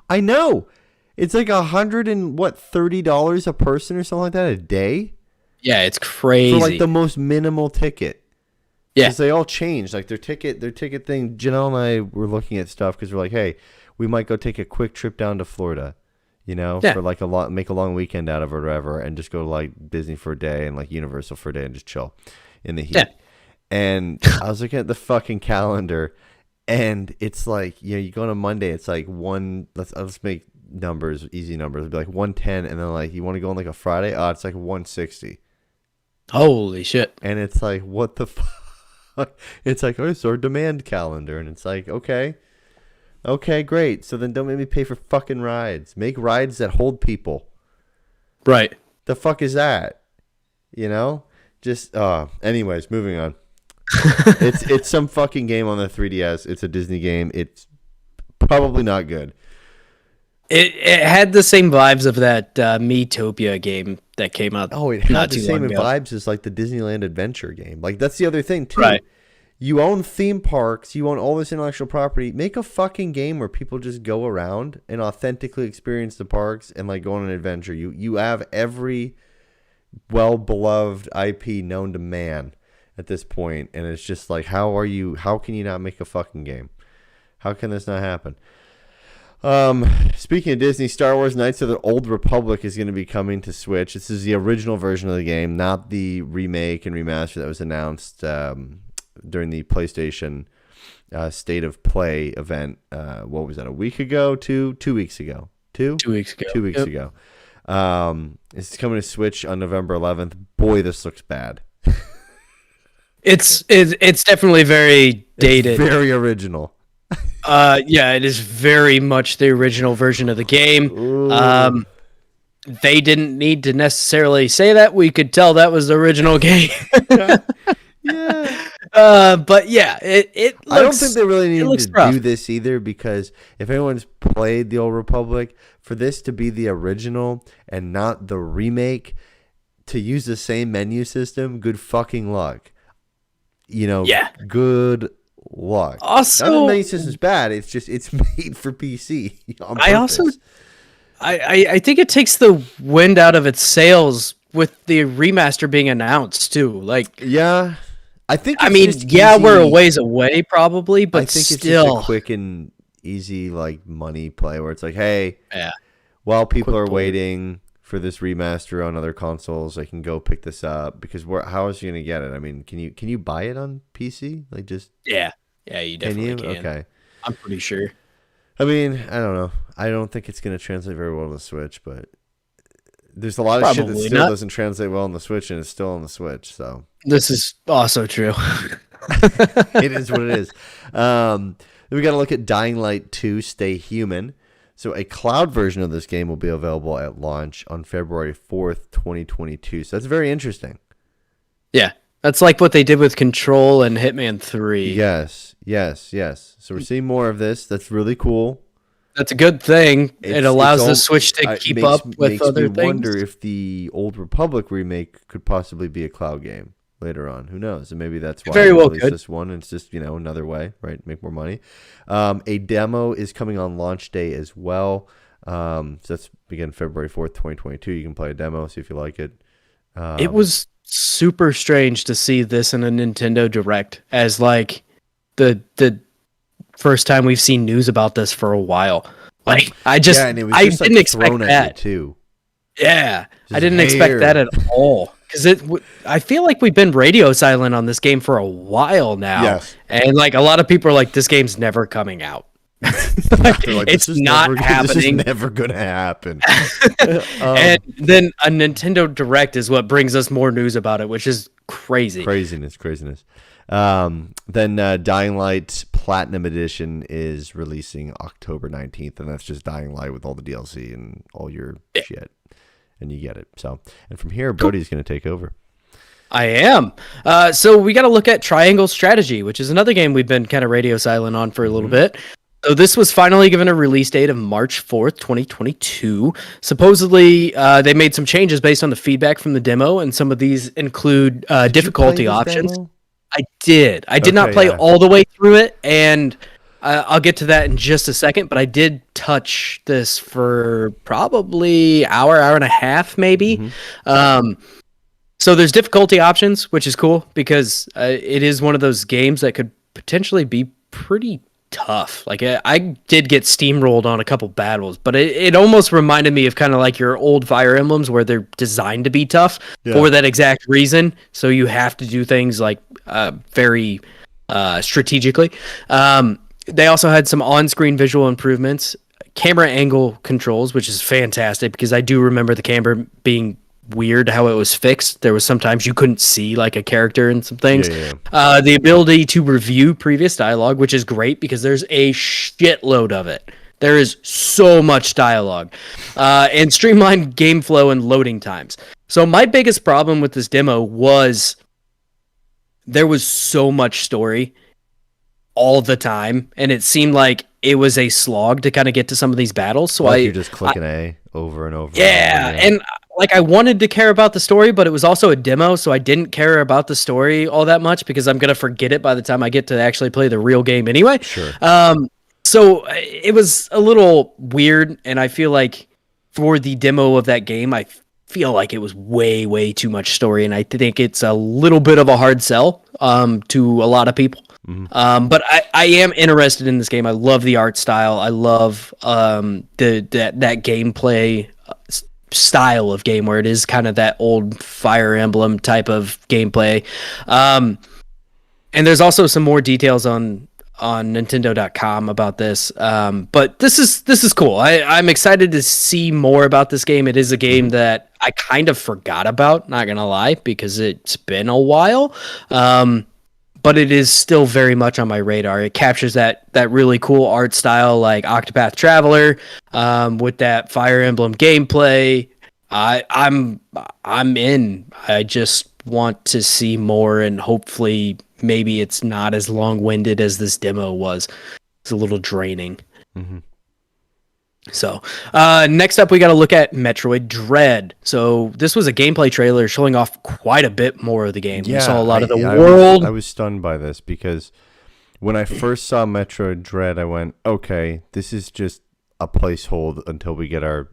I know. It's like $30 a person or something like that a day. Yeah, it's crazy. For like the most minimal ticket. Yeah, because they all changed. Like their ticket thing. Janelle and I were looking at stuff because we're like, hey, we might go take a quick trip down to Florida, for like make a long weekend out of it or whatever, and just go to like Disney for a day and like Universal for a day and just chill in the heat. Yeah. And I was looking at the fucking calendar, and it's like, you go on a Monday, it's like let's make numbers, easy numbers. It'd be like 110, and then like you want to go on like a Friday, it's like 160. Holy shit! And it's like, what the fuck? It's like, it's our demand calendar, and it's like, okay, great. So then don't make me pay for fucking rides. Make rides that hold people. Right. The fuck is that? Just anyways, moving on. It's some fucking game on the 3DS. It's a Disney game. It's probably not good. It had the same vibes of that Miitopia game that came out. Oh, it had the same vibes as like the Disneyland Adventure game. Like, that's the other thing too. Right. You own theme parks. You own all this intellectual property. Make a fucking game where people just go around and authentically experience the parks and like go on an adventure. You have every well-beloved IP known to man at this point, and it's just like, how can you not make a fucking game? How can this not happen? Speaking of Disney, Star Wars Knights of the Old Republic is going to be coming to Switch. This is the original version of the game, not the remake and remaster that was announced during the PlayStation State of Play event. What was that, a week ago? 2 weeks ago? 2 weeks ago. 2 weeks ago. It's coming to Switch on November 11th. Boy, this looks bad. It's definitely very dated. It's very original. Yeah, it is very much the original version of the game. They didn't need to necessarily say that. We could tell that was the original game. Yeah. But yeah, it looks, I don't think they really need to rough. do this either, because if anyone's played the Old Republic, for this to be the original and not the remake, to use the same menu system, good fucking luck. Good luck. Also, not that the menu system's bad. It's just it's made for PC. I think it takes the wind out of its sails with the remaster being announced too. Like, yeah, I think. We're a ways away probably, but I think still, it's just a quick and easy money play where it's like, hey, while people are waiting for this remaster on other consoles, I can go pick this up, because how else are you gonna get it? I mean, can you buy it on PC? Yeah, you definitely can. Okay, I'm pretty sure. I mean, I don't know. I don't think it's gonna translate very well on the Switch, but there's a lot of shit that still doesn't translate well on the Switch, and it's still on the Switch. So this is also true. It is what it is. Then we got to look at Dying Light 2: Stay Human. So a cloud version of this game will be available at launch on February 4th, 2022. So that's very interesting. Yeah, that's like what they did with Control and Hitman 3. Yes. So we're seeing more of this. That's really cool. That's a good thing. It allows the Switch to keep up with other things. I wonder if the Old Republic remake could possibly be a cloud game later on. Who knows? And maybe that's why they released this one. And it's just, another way, right? Make more money. A demo is coming on launch day as well. So that's, again, February 4th, 2022. You can play a demo, see if you like it. It was super strange to see this in a Nintendo Direct as the first time we've seen news about this for a while. I didn't expect that too. Yeah, I didn't expect that at all, because I feel like we've been radio silent on this game for a while now. Yes. And a lot of people are like, this game's never coming out. It's not happening. This is never gonna happen. And then a Nintendo Direct is what brings us more news about it, which is crazy. Craziness. Then Dying Light Platinum Edition is releasing October 19th, and that's just Dying Light with all the DLC and all your shit, and you get it. So, and from here, Brody's going to take over. I am. So we got to look at Triangle Strategy, which is another game we've been kind of radio silent on for a little bit. So this was finally given a release date of March 4th, 2022. Supposedly, they made some changes based on the feedback from the demo, and some of these include difficulty options. Demo? I did. I did not play all the way through it, and I'll get to that in just a second, but I did touch this for probably hour and a half, maybe. So there's difficulty options, which is cool, because it is one of those games that could potentially be pretty tough. I did get steamrolled on a couple battles, but it almost reminded me of kind of like your old Fire Emblems, where they're designed to be tough for that exact reason. So you have to do things very strategically. They also had some on-screen visual improvements, camera angle controls, which is fantastic, because I do remember the camera being weird how it was fixed. There was sometimes you couldn't see a character and some things. The ability to review previous dialogue, which is great because there's a shitload of it. There is so much dialogue, and streamlined game flow and loading times. So my biggest problem with this demo was there was so much story all the time, and it seemed like it was a slog to kind of get to some of these battles. So you're just clicking A over and over. And I wanted to care about the story, but it was also a demo, so I didn't care about the story all that much, because I'm gonna forget it by the time I get to actually play the real game anyway. Sure. So it was a little weird, and I feel like for the demo of that game, I feel like it was way too much story, and I think it's a little bit of a hard sell to a lot of people. But I am interested in this game. I love the art style. I love that gameplay style of game, where it is kind of that old Fire Emblem type of gameplay. And there's also some more details on on Nintendo.com about this. But this is cool. I'm excited to see more about this game. It is a game that I kind of forgot about, not gonna lie, because it's been a while. But it is still very much on my radar. It captures that really cool art style, like Octopath Traveler, with that Fire Emblem gameplay. I'm in. I just want to see more, and hopefully maybe it's not as long-winded as this demo was. It's a little draining. Mm-hmm. So next up, we got to look at Metroid Dread. So this was a gameplay trailer showing off quite a bit more of the game. We saw a lot of the world. I was stunned by this because when I first saw Metroid Dread, I went, okay, this is just a placehold until we get our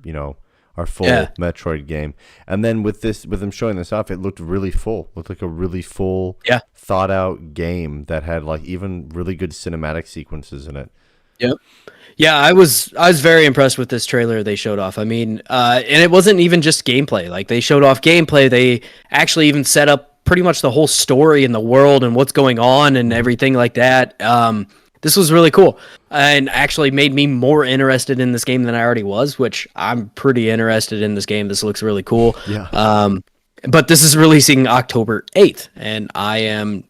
full Metroid game. And then with them showing this off, it looked really full. Looked like a really full, thought out game that had like even really good cinematic sequences in it. Yep. Yeah, I was very impressed with this trailer they showed off. I mean, and it wasn't even just gameplay. Like, they showed off gameplay. They actually even set up pretty much the whole story in the world and what's going on and everything like that. This was really cool and actually made me more interested in this game than I already was, which I'm pretty interested in this game. This looks really cool. Yeah. But this is releasing October 8th, and I am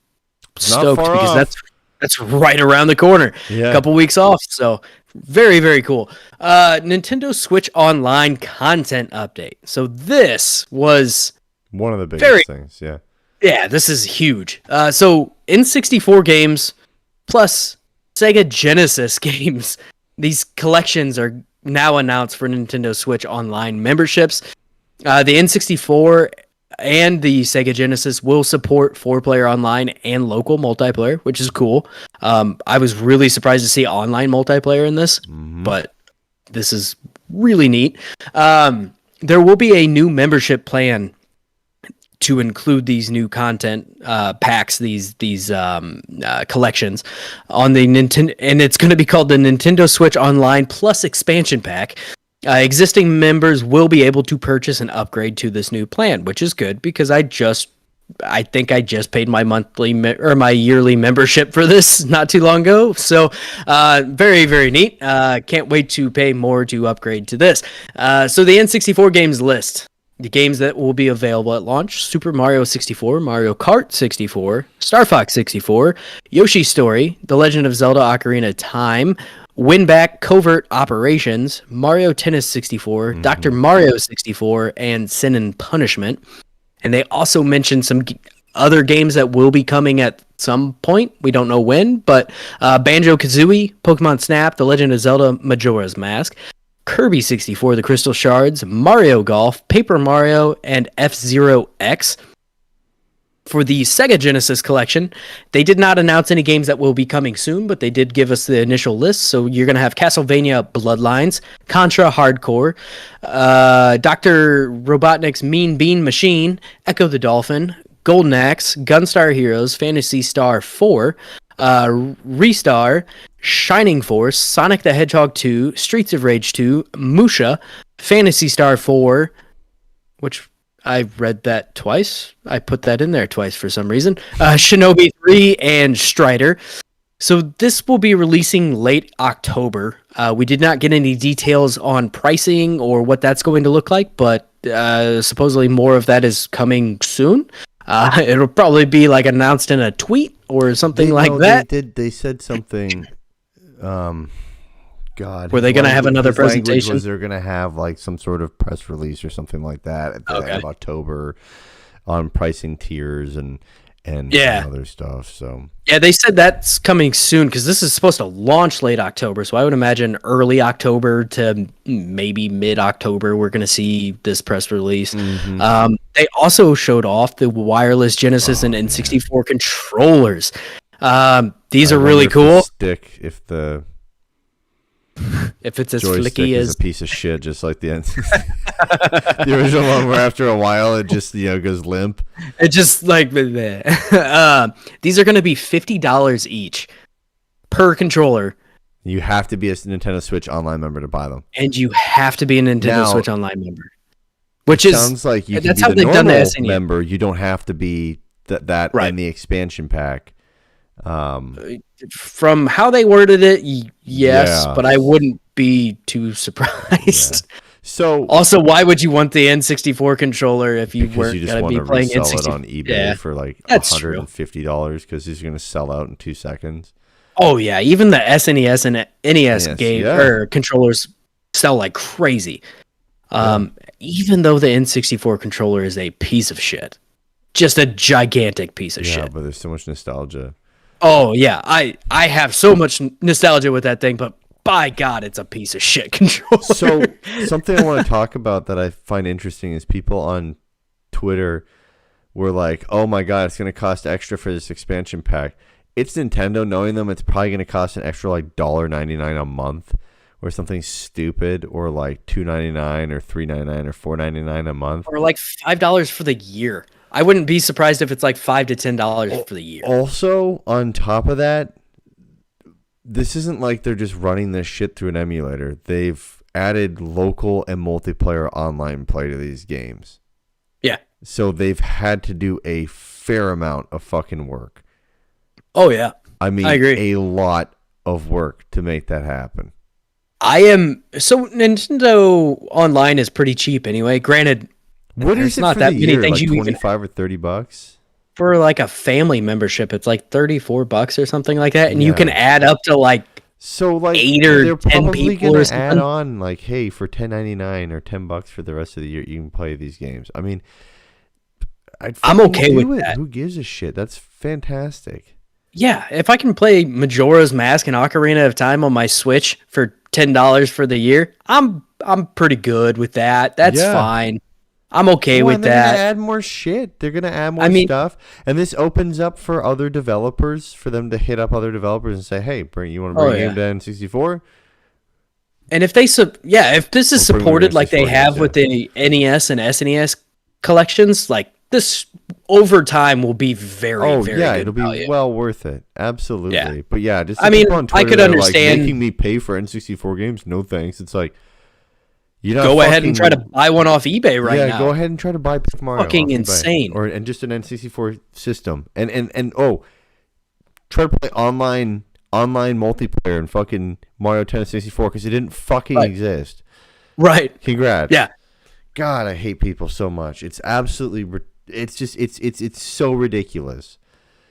stoked because that's right around the corner. Yeah. A couple weeks off, so very, very cool. Nintendo Switch Online content update. So this was one of the biggest things. Yeah. Yeah, this is huge. So N64 games plus Sega Genesis games, these collections are now announced for Nintendo Switch Online memberships. The N64 and the Sega Genesis will support 4-player online and local multiplayer, which is cool. I was really surprised to see online multiplayer in this, but this is really neat. There will be a new membership plan to include these new content packs, these collections on the Nintendo, and it's going to be called the Nintendo Switch Online Plus Expansion Pack. Existing members will be able to purchase an upgrade to this new plan, which is good because I think I just paid my my yearly membership for this not too long ago. So very, very neat. Can't wait to pay more to upgrade to this. So the N64 games list. The games that will be available at launch: Super Mario 64, Mario Kart 64, Star Fox 64, Yoshi's Story, The Legend of Zelda Ocarina of Time, Winback Covert Operations, Mario Tennis 64, Dr. Mario 64, and Sin and Punishment. And they also mentioned some other games that will be coming at some point. We don't know when, but Banjo-Kazooie, Pokemon Snap, The Legend of Zelda Majora's Mask, Kirby 64, The Crystal Shards, Mario Golf, Paper Mario, and F-Zero X. For the Sega Genesis collection, they did not announce any games that will be coming soon, but they did give us the initial list. So you're going to have Castlevania Bloodlines, Contra Hardcore, Dr. Robotnik's Mean Bean Machine, Echo the Dolphin, Golden Axe, Gunstar Heroes, Phantasy Star 4, Restar, Shining Force, Sonic the Hedgehog 2, Streets of Rage 2, Musha, Phantasy Star 4, which I read that twice. I put that in there twice for some reason. Shinobi 3 and Strider. So this will be releasing late October. We did not get any details on pricing or what that's going to look like, but supposedly more of that is coming soon. It'll probably be like announced in a tweet or something that. They said something. God, were they going to have another presentation? Was they're going to have like some sort of press release or something like that at the end of October on pricing tiers and other stuff. So yeah, they said that's coming soon because this is supposed to launch late October. So I would imagine early October to maybe mid-October we're going to see this press release. They also showed off the wireless Genesis and N64 controllers. These are really cool. If it's as flicky as a piece of shit, just like the the original one, where after a while it just goes limp. It just like these are going to be $50 each per controller. You have to be a Nintendo Switch Online member to buy them, and you have to be a Nintendo Switch Online member. Which sounds like you can be the normal member. You don't have to be that right. In the expansion pack. From how they worded it, yes, Yeah. but I wouldn't be too surprised. So Also, why would you want the N64 controller if you because weren't you just going to want be to playing resell N64? it on eBay Yeah, for like that's true. $150 because it's going to sell out in 2 seconds. Oh yeah, even the SNES and NES Yes, game yeah. or controllers sell like crazy. Even though the N64 controller is a piece of shit, just a gigantic piece of Yeah, shit. but there's so much nostalgia. Oh yeah, I have so much nostalgia with that thing, but by God, it's a piece of shit controller. So something I want to talk about that I find interesting is people on Twitter were like, "Oh my God, it's going to cost extra for this expansion pack." It's Nintendo. Knowing them, it's probably going to cost an extra like $1.99 a month, or something stupid, or like $2.99 or $3.99 or $4.99 a month. Or like $5 for the year. I wouldn't be surprised if it's like $5 to $10 for the year. Also, on top of that, this isn't like they're just running this shit through an emulator. They've added local and multiplayer online play to these games. Yeah. So they've had to do a fair amount of fucking work. Oh yeah. I mean, I agree. a lot of work to make that happen. So Nintendo Online is pretty cheap anyway. Granted, What there's is it not for that the many year? things Like you even 25 or $30? for like a family membership. It's like $34 or something like that, and you Yeah. can add up to like So like 8 or they're 10 probably people gonna or add something. on like, hey, for $10.99 or $10 for the rest of the year, you can play these games. I mean, I'm fucking okay do with it. that. Who gives a shit? That's fantastic. Yeah, if I can play Majora's Mask and Ocarina of Time on my Switch for $10 for the year, I'm pretty good with that. That's Yeah. fine. I'm okay Well, with and they're gonna that. add more shit. They're gonna add more I mean- stuff, and this opens up for other developers, for them to hit up other developers and say, "Hey, you want to bring Oh, a game yeah. to N64?" And if if this is Or bring supported like they 64 games, have with the NES and SNES collections, like this over time will be very, Oh very yeah, good it'll be value. well worth it. Absolutely. Yeah. But yeah, just I mean, people on I Twitter could that are, understand- like, making me pay for N64 games. No thanks. It's like, you're not Go ahead and try fucking- to buy one off eBay right yeah, now. go ahead and try to buy Paper Mario. Fucking off eBay. insane. And just an N64 system. And try to play online multiplayer in fucking Mario Tennis 64 because it didn't fucking Right. exist. Right. Congrats. Yeah. God, I hate people so much. It's absolutely it's just it's so ridiculous.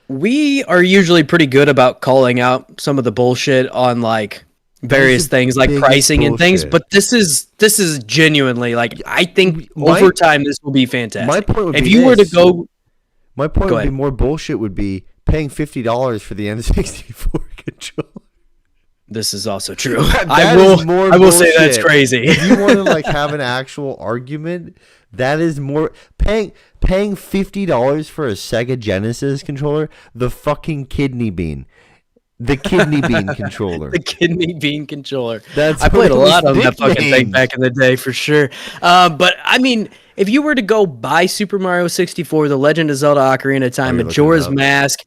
We are usually pretty good about calling out some of the bullshit on like various the thing like biggest pricing and things, bullshit. but this is genuinely like I think My- over time this will be fantastic. my point would if be you were to this. go My point Go would be ahead. more bullshit would be paying $50 for the N64 controller. This is also true. That I is more will say that's bullshit. crazy. If you want to like have an actual argument, that is more paying $50 for a Sega Genesis controller, the fucking kidney bean. The kidney bean controller. The kidney bean controller. That's I played a what it lot was on that fucking thing nicknamed. back in the day for sure. But I mean, if you were to go buy Super Mario 64, The Legend of Zelda Ocarina of Time, you're looking Majora's it up. Mask,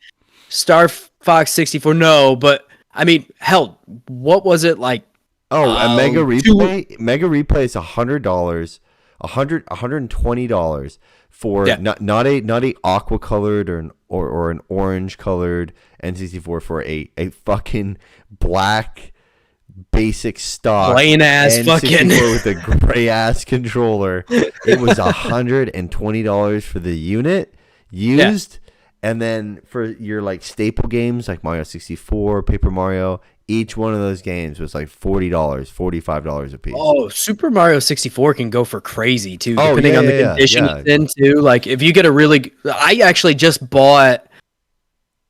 Star Fox 64, no, but I mean, hell, what was it like? Oh, a Mega two- Replay. Mega Replay is $100, $120 for Yeah. not a aqua colored or an orange colored N64 for a fucking black basic stock Plain ass N64 fucking- with a gray ass controller. It was $120 for the unit used. And then for your like staple games like Mario 64, Paper Mario, each one of those games was like $40, $45 a piece. Oh, Super Mario 64 can go for crazy too, Oh, depending yeah, on the yeah, condition yeah. it's in too. Like if you get a really, I actually just bought.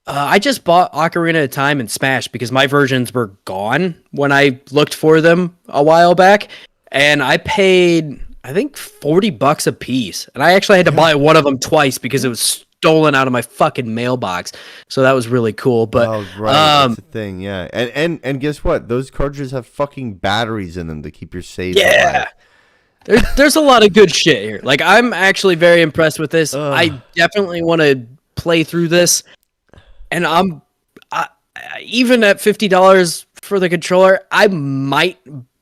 I just bought Ocarina of Time and Smash because my versions were gone when I looked for them a while back, and I paid I think $40 a piece, and I actually had to buy one of them twice because it was stolen out of my fucking mailbox. So that was really cool. But Oh, right. That's the thing, yeah. And guess what? Those cartridges have fucking batteries in them to keep your saves Yeah. alive. there's a lot of good shit here. Like I'm actually very impressed with this. I definitely want to play through this, and I'm even at $50 for the controller, I might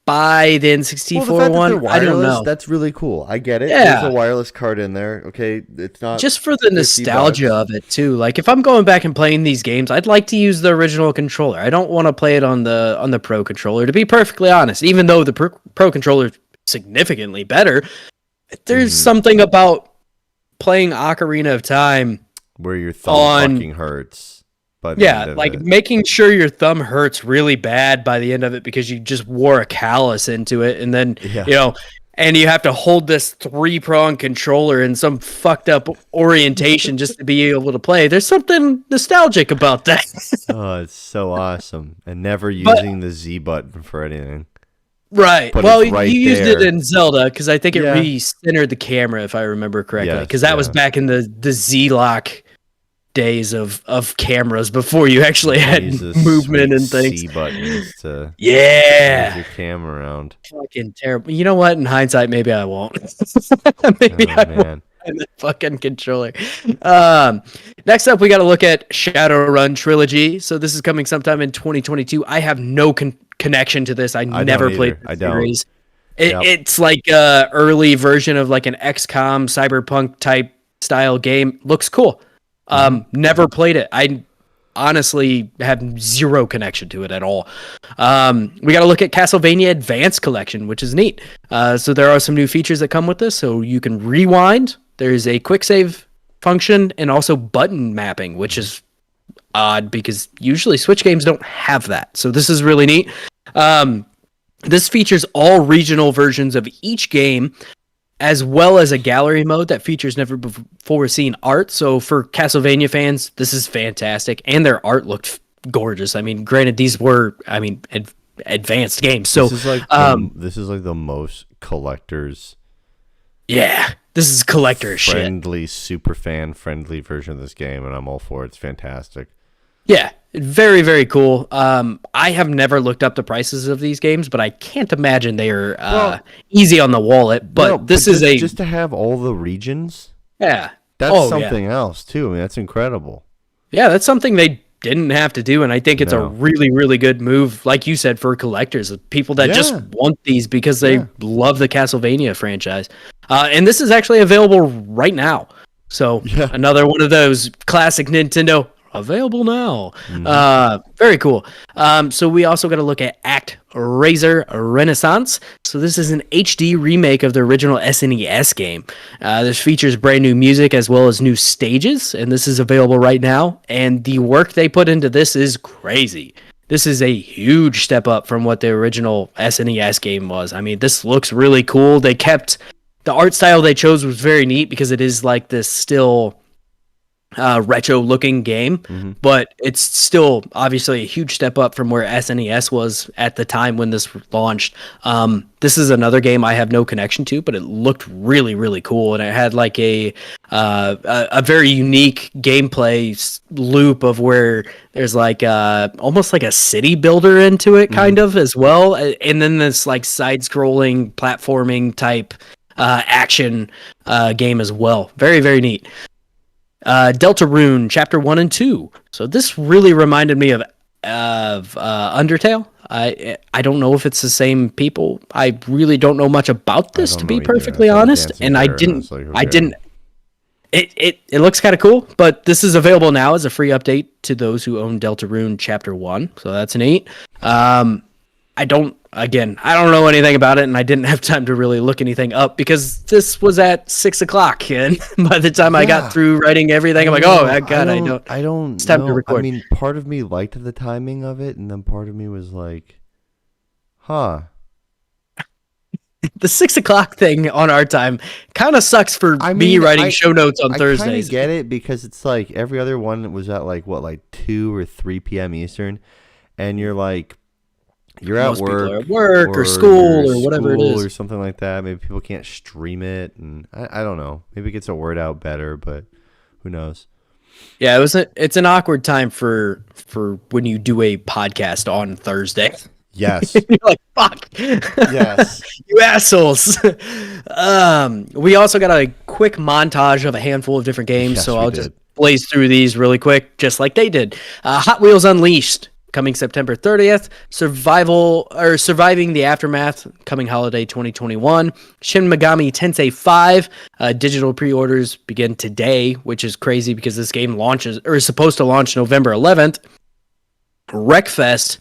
buy the Well, N64 the fact that one. they're I don't wireless, know. that's really cool. I get it. Yeah. There's a wireless card in there. Okay, it's not Just for the $50. nostalgia of it too. Like if I'm going back and playing these games, I'd like to use the original controller. I don't want to play it on the Pro controller. To be perfectly honest, even though the Pro controller is significantly better, there's something about playing Ocarina of Time where your thumb fucking hurts. By the end of like it. making sure your thumb hurts really bad by the end of it because you just wore a callus into it, and then and you have to hold this 3-prong controller in some fucked up orientation just to be able to play. There's something nostalgic about that. Oh, it's so awesome. And never using the Z button for anything. Right. But Well, it's right you used there. it in Zelda because I think it Yeah. re-centered the camera, if I remember correctly. Yes, Because that was back in the Z-Lock days of cameras before you actually had Jesus, movement sweet and things. C buttons to move Yeah. your camera around. Fucking terrible. You know what? In hindsight, maybe I won't. Maybe Oh, I won't. man. And the fucking controller. Next up, we got to look at Shadowrun Trilogy. So this is coming sometime in 2022. I have no connection to this. I never don't played either. the I don't. series. Yep. It's like a early version of like an XCOM cyberpunk type style game. Looks cool. Never played it. I honestly have zero connection to it at all. We got to look at Castlevania Advance Collection, which is neat. So there are some new features that come with this. So you can rewind. There's a quick save function and also button mapping, which is odd because usually Switch games don't have that. So this is really neat. This features all regional versions of each game, as well as a gallery mode that features never before seen art. So for Castlevania fans, this is fantastic. And their art looked gorgeous. I mean, granted, these were, advanced games. So this is like the most collectors this is collector shit. friendly, super fan friendly version of this game, and I'm all for it. It's fantastic. Yeah, very, very cool. I have never looked up the prices of these games, but I can't imagine they are easy on the wallet. But No, this but is just to have all the regions. yeah. That's something else too. I mean, that's incredible. Yeah, that's something they didn't have to do, and I think it's a No. really, really good move, like you said, for collectors, people that just want these because they love the Castlevania franchise. And this is actually available right now. So another one of those classic Nintendo available now. Very cool. So we also got to look at Act Razor Renaissance. So this is an HD remake of the original SNES game. This features brand new music as well as new stages, and this is available right now. And the work they put into this is crazy. This is a huge step up from what the original SNES game was. I mean, this looks really cool. They kept the art style they chose was very neat because it is like this still retro looking game, but it's still obviously a huge step up from where SNES was at the time when this launched. This is another game I have no connection to, but it looked really, really cool, and it had like a very unique gameplay loop of where there's like almost like a city builder into it, kind of as well, and then this like side-scrolling platforming type action game as well. Very, very neat. Deltarune Chapter 1 and 2. So this really reminded me of Undertale. I don't know if it's the same people. I really don't know much about this, to be perfectly honest. And I didn't. It looks kind of cool, but this is available now as a free update to those who own Deltarune Chapter 1. So that's neat. I don't know anything about it, and I didn't have time to really look anything up because this was at 6:00, and by the time I got through writing everything, I'm like, oh God, I don't. It's time to record. I mean, part of me liked the timing of it, and then part of me was like, huh. The 6:00 thing on our time kind of sucks for me writing show notes on Thursdays. I kind of get it because it's like every other one was at like 2 or 3 p.m. Eastern, and you're like. You're Most at people are work, at work or school or whatever it is. Or something like that. Maybe people can't stream it, and I don't know. Maybe it gets a word out better, but who knows? Yeah, it's an awkward time for when you do a podcast on Thursday. Yes. You're like, fuck. Yes. You assholes. We also got a quick montage of a handful of different games, so I'll just blaze through these really quick, just like they did. Hot Wheels Unleashed coming September 30th. Surviving the Aftermath, coming holiday 2021. Shin Megami Tensei 5, digital pre-orders begin today, which is crazy because this game is supposed to launch November 11th. Wreckfest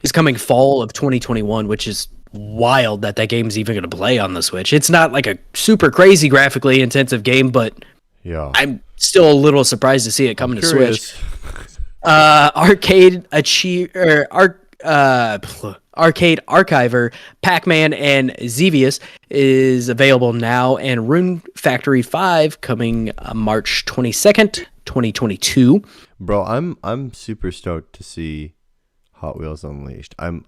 is coming fall of 2021, which is wild that game's even going to play on the Switch. It's not like a super crazy graphically intensive game, but yeah, I'm still a little surprised to see it coming to Switch. Arcade Archiver, Pac-Man, and Xevious is available now, and Rune Factory 5 coming March 22nd, 2022. Bro, I'm super stoked to see Hot Wheels Unleashed. I'm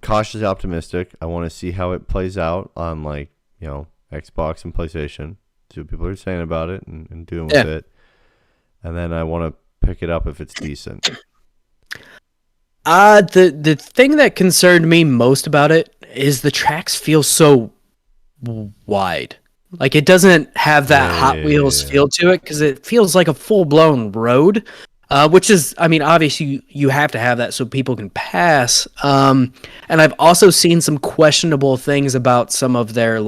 cautiously optimistic. I want to see how it plays out on Xbox and PlayStation. See what people are saying about it and doing with it. And then I want to pick it up if it's decent. The thing that concerned me most about it is the tracks feel so wide. Like, it doesn't have that Hot Wheels feel to it because it feels like a full-blown road, which is, I mean, obviously you have to have that so people can pass. And I've also seen some questionable things about some of their,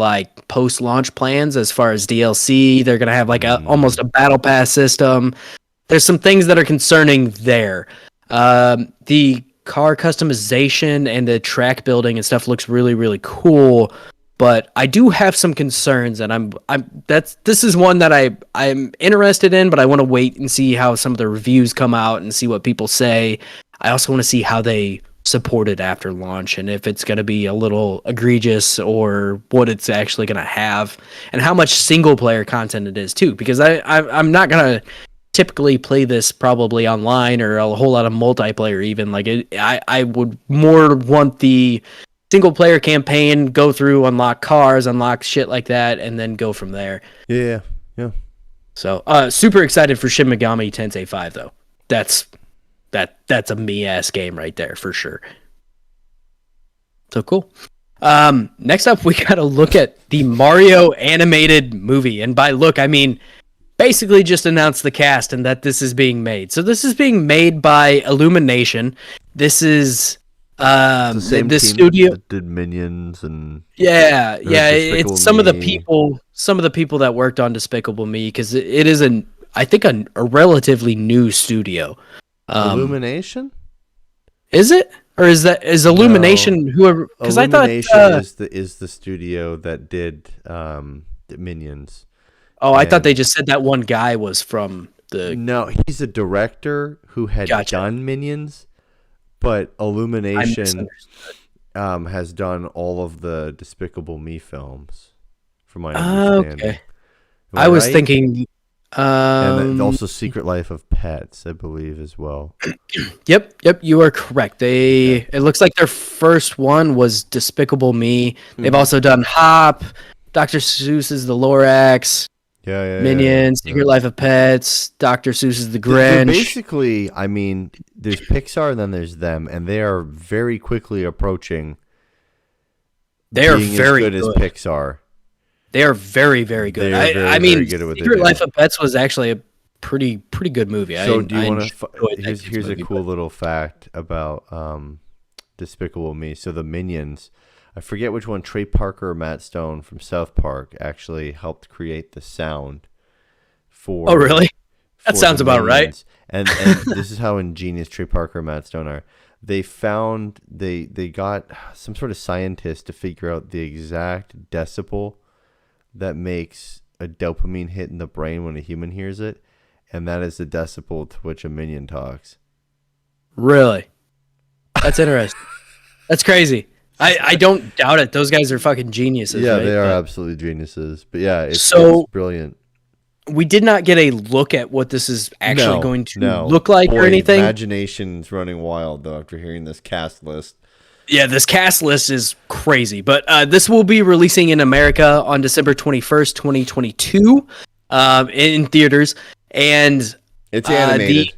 post-launch plans as far as DLC. They're going to have, almost a battle pass system. There's some things that are concerning there. The car customization and the track building and stuff looks really, really cool. But I do have some concerns, and this is one that I'm interested in, but I want to wait and see how some of the reviews come out and see what people say. I also want to see how they support it after launch and if it's going to be a little egregious or what it's actually going to have and how much single player content it is too. Because I'm not going to typically play this probably online or a whole lot of multiplayer even. I would more want the single player campaign, go through, unlock cars, unlock shit like that, and then go from there. Yeah. So, super excited for Shin Megami Tensei 5 though. That's a me-ass game right there for sure. So cool. Next up, we got to look at the Mario animated movie, and by look, I mean basically just announced the cast and that this is being made. So this is being made by Illumination. This is the same the team studio that did Minions and it's some of the people that worked on Despicable Me, because it is I think a relatively new studio. Illumination, is it, or is Illumination whoever? Because I thought is the studio that did Minions. Oh, I thought they just said that one guy was from the. No, he's a director who had done Minions. But Illumination has done all of the Despicable Me films, from my understanding. Okay. I was thinking... and also Secret Life of Pets, I believe, as well. Yep, you are correct. It looks like their first one was Despicable Me. They've also done Hop, Dr. Seuss's The Lorax, Minions, Secret Life of Pets, Dr. Seuss's The Grinch. Basically, I mean, there's Pixar and then there's them, and they are very quickly approaching. They are very good as Pixar. They are very, very good. I mean, Secret Life of Pets was actually a pretty good movie. So, do you want to? Here's a cool little fact about Despicable Me. So the Minions. I forget which one, Trey Parker or Matt Stone from South Park actually helped create the sound for. Oh, really? That sounds about right. And this is how ingenious Trey Parker and Matt Stone are. They got some sort of scientist to figure out the exact decibel that makes a dopamine hit in the brain when a human hears it, and that is the decibel to which a minion talks. Really? That's interesting. That's crazy. I don't doubt it. Those guys are fucking geniuses. Yeah, right? they are absolutely geniuses. But yeah, it's brilliant. We did not get a look at what this is actually going to look like or anything. Imagination's running wild, though, after hearing this cast list. Yeah, this cast list is crazy. But this will be releasing in America on December 21st, 2022 in theaters. And it's animated.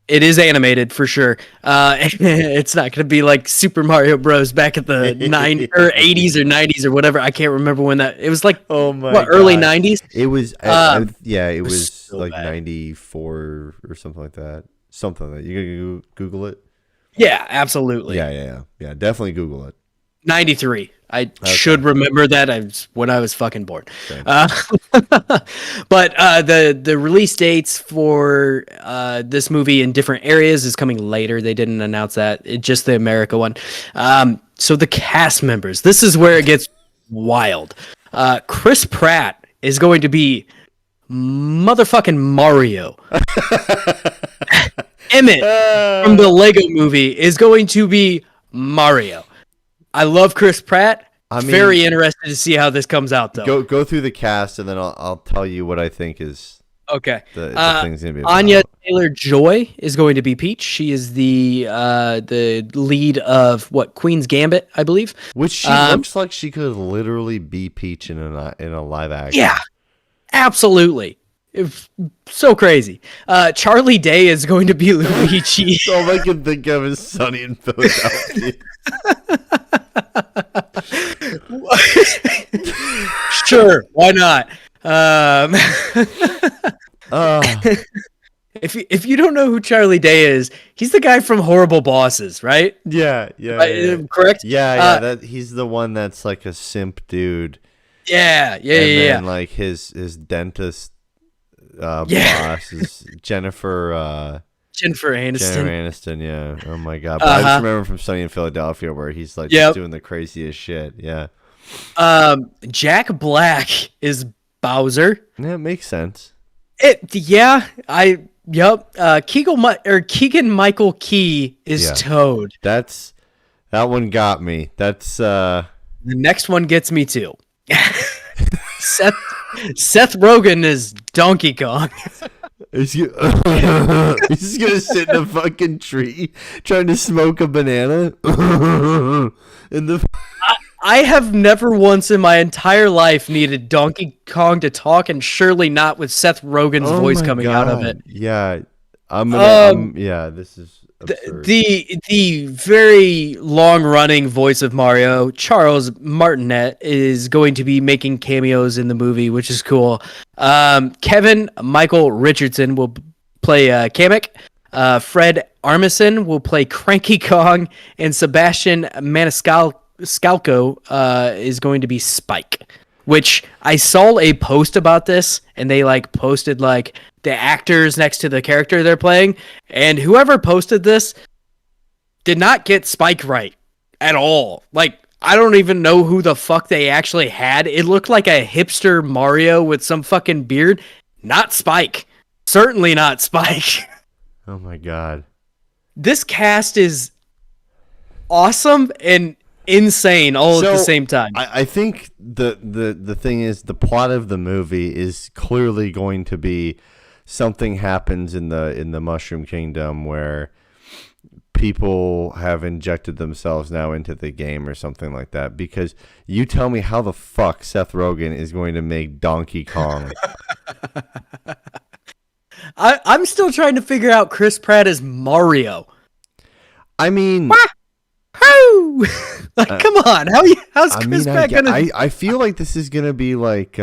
It is animated for sure. It's not going to be like Super Mario Bros. Back at the 80s or 90s or whatever. I can't remember when that. It was like early 90s. It was it was so like bad. 94 or something like that. Something like that. You gonna Google it? Yeah, absolutely. Yeah. Definitely Google it. 93. I should remember that. When I was fucking born. But the release dates for this movie in different areas is coming later. They didn't announce that. It's just the America one. So the cast members. This is where it gets wild. Chris Pratt is going to be motherfucking Mario. Emmett from the Lego movie is going to be Mario. I love Chris Pratt. Very interested to see how this comes out, though. Go through the cast, and then I'll tell you what I think is okay. The thing's gonna be about. Anya Taylor-Joy is going to be Peach. She is the lead of Queen's Gambit, I believe. Which she looks like she could literally be Peach in a live action. Yeah, absolutely. It's so crazy. Charlie Day is going to be Luigi. All I can think of is Sunny in Philadelphia. Sure, why not? If you don't know who Charlie Day is, he's the guy from Horrible Bosses, right? Yeah. Correct? Yeah. That he's the one that's like a simp dude. Yeah. And then like his dentist boss is Jennifer Aniston, yeah. Oh my god. But I just remember from Sunny in Philadelphia where he's like just doing the craziest shit. Yeah. Jack Black is Bowser. Yeah, it makes sense. Keegan Michael Key is Toad. That one got me. That's the next one gets me too. Seth Rogen is Donkey Kong. He's just gonna sit in a fucking tree trying to smoke a banana. I have never once in my entire life needed Donkey Kong to talk, and surely not with Seth Rogen's voice coming out of it. Yeah, this is absurd. The very long running voice of Mario, Charles Martinet, is going to be making cameos in the movie, which is cool. Kevin Michael Richardson will play Kamek. Fred Armisen will play Cranky Kong, and Sebastian Maniscalco is going to be Spike. Which I saw a post about this, and they posted the actors next to the character they're playing, and whoever posted this did not get Spike right at all. I don't even know who the fuck they actually had. It looked like a hipster Mario with some fucking beard. Not Spike. Certainly not Spike. Oh my god. This cast is awesome and insane all at the same time. I think the thing is, the plot of the movie is clearly going to be something happens in the Mushroom Kingdom where people have injected themselves now into the game or something like that. Because you tell me how the fuck Seth Rogen is going to make Donkey Kong. I'm still trying to figure out Chris Pratt as Mario. I mean, come on, how's Chris Pratt gonna? I feel like this is gonna be like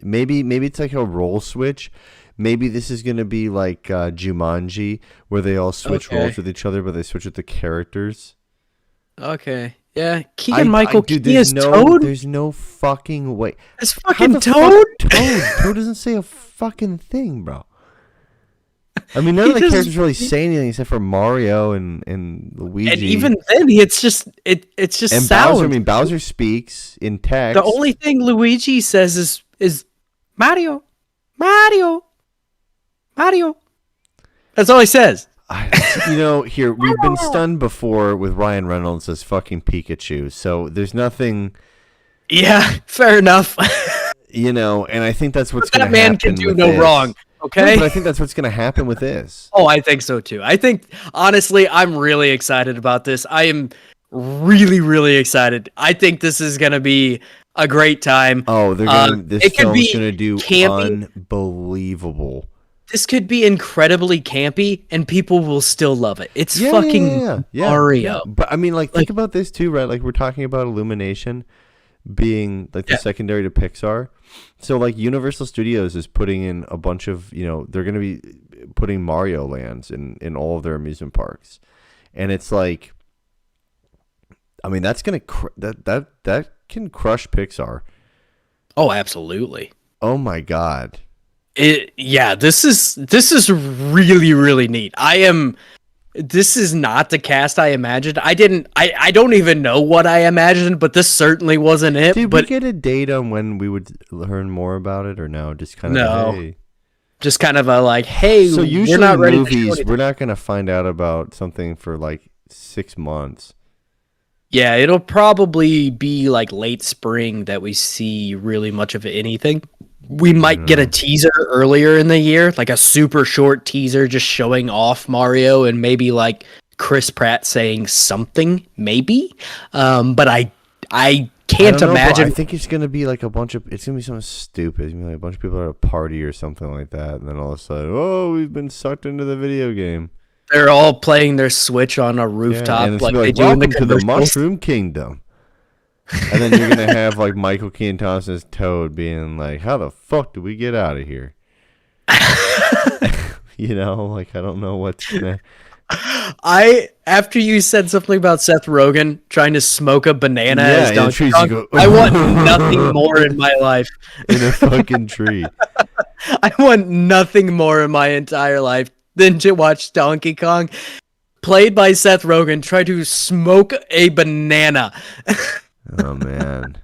maybe it's like a role switch. Maybe this is gonna be like Jumanji, where they all switch roles with each other, but they switch with the characters. Okay, yeah. Keegan-Michael Key is no, Toad. There's no fucking way. It's fucking Toad. Toad doesn't say a fucking thing, bro. I mean, none of the characters really say anything except for Mario and Luigi. And even then, it's just and sound. Bowser speaks in text. The only thing Luigi says is Mario. That's all he says. Here we've been stunned before with Ryan Reynolds as fucking Pikachu, so there's nothing. Yeah, fair enough. And I think that's what's going to That happen. man can do no wrong. Okay, no, but I think that's what's going to happen with this. Oh, I think so too. I think, honestly, I'm really excited about this. I am really, really excited. I think this is going to be a great time. Oh, this film's going to do campy. Unbelievable. this could be incredibly campy and people will still love it. It's fucking Mario. Yeah. But I mean, like, think about this too, right? Like, we're talking about Illumination being like the secondary to Pixar. So like Universal Studios is putting in a bunch of, they're going to be putting Mario lands in all of their amusement parks. And it's like, I mean, that's going to that can crush Pixar. Oh, absolutely. Oh my God. This is really, really neat. This is not the cast I imagined. I don't even know what I imagined, but this certainly wasn't it. Did we get a date on when we would learn more about it, or no? Just kind of hey. Just kind of a like, hey, so usually we're not ready movies, we're not going to find out about something for like 6 months. Yeah, it'll probably be like late spring that we see really much of anything. We might get a teaser earlier in the year, like a super short teaser just showing off Mario and maybe like Chris Pratt saying something, maybe. But I can't imagine. I think it's going to be like it's going to be something stupid. It's going to be like a bunch of people at a party or something like that. And then all of a sudden, we've been sucked into the video game. They're all playing their Switch on a rooftop like they do in the Welcome to the Mushroom Kingdom. And then you're going to have like Michael Keaton Thompson's Toad being like, how the fuck do we get out of here? Like I don't know what's going to... After you said something about Seth Rogen trying to smoke a banana as Donkey Kong, go, I want nothing more in my life. In a fucking tree. I want nothing more in my entire life than to watch Donkey Kong, played by Seth Rogen, try to smoke a banana. Oh, man.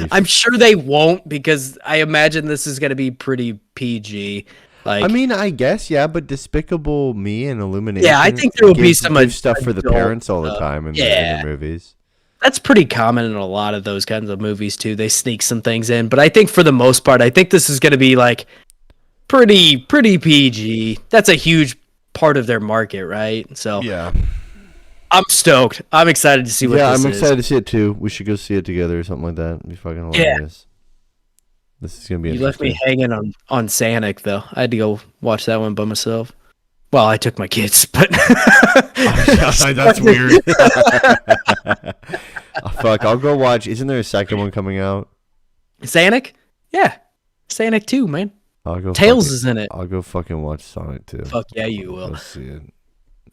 I'm sure they won't, because I imagine this is going to be pretty PG. Like, I mean, I guess, yeah, but Despicable Me and Illumination. Yeah, I think there will be some stuff for the parents all the time in the movies. That's pretty common in a lot of those kinds of movies, too. They sneak some things in. But I think for the most part, I think this is going to be like pretty PG. That's a huge part of their market, right? So yeah. I'm stoked. I'm excited to see what this is. Yeah, I'm excited to see it too. We should go see it together or something like that. It'd be fucking hilarious. Yeah. This is gonna be. You left me hanging on Sonic though. I had to go watch that one by myself. Well, I took my kids, but that's weird. Fuck, I'll go watch. Isn't there a second one coming out? Sonic? Yeah, Sonic 2, man. Tails is in it. I'll go fucking watch Sonic 2. Fuck yeah, you will. Go see it.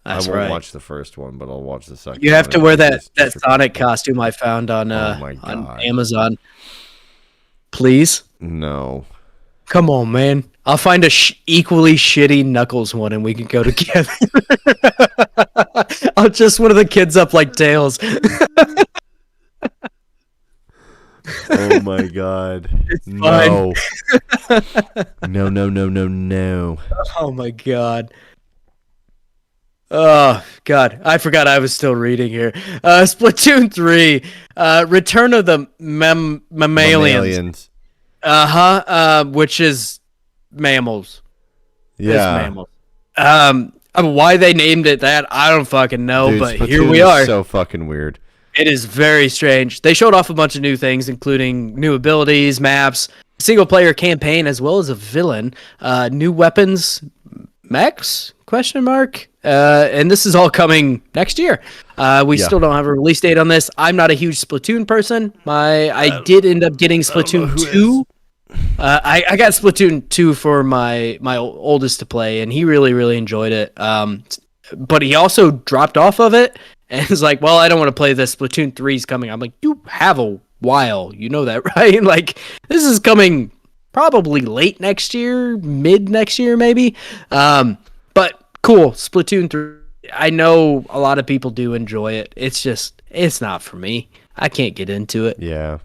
That's I won't right. watch the first one, but I'll watch the second. You have to wear that Sonic costume I found on Amazon. Please? No. Come on, man. I'll find a equally shitty Knuckles one and we can go together. I'll just one of the kids up like Tails. Oh my God. It's no. No. Oh my God. Oh God, I forgot I was still reading here. Splatoon 3, Return of the Mammalians. Which is mammals. Yeah. It's mammals. Why they named it that, I don't fucking know, Dude, but Splatoon here we are. Is so fucking weird. It is very strange. They showed off a bunch of new things, including new abilities, maps, single-player campaign, as well as a villain, new weapons, mechs? ? And this is all coming next year. We still don't have a release date on this. I'm not a huge Splatoon person. I did end up getting Splatoon 2. I got Splatoon 2 for my oldest to play, and he really, really enjoyed it. But he also dropped off of it, and was like, well, I don't want to play this. Splatoon 3's coming. I'm like, you have a while. You know that, right? Like, this is coming probably late next year, mid next year, maybe. But cool, Splatoon 3. I know a lot of people do enjoy it. It's not for me. I can't get into it. Yeah.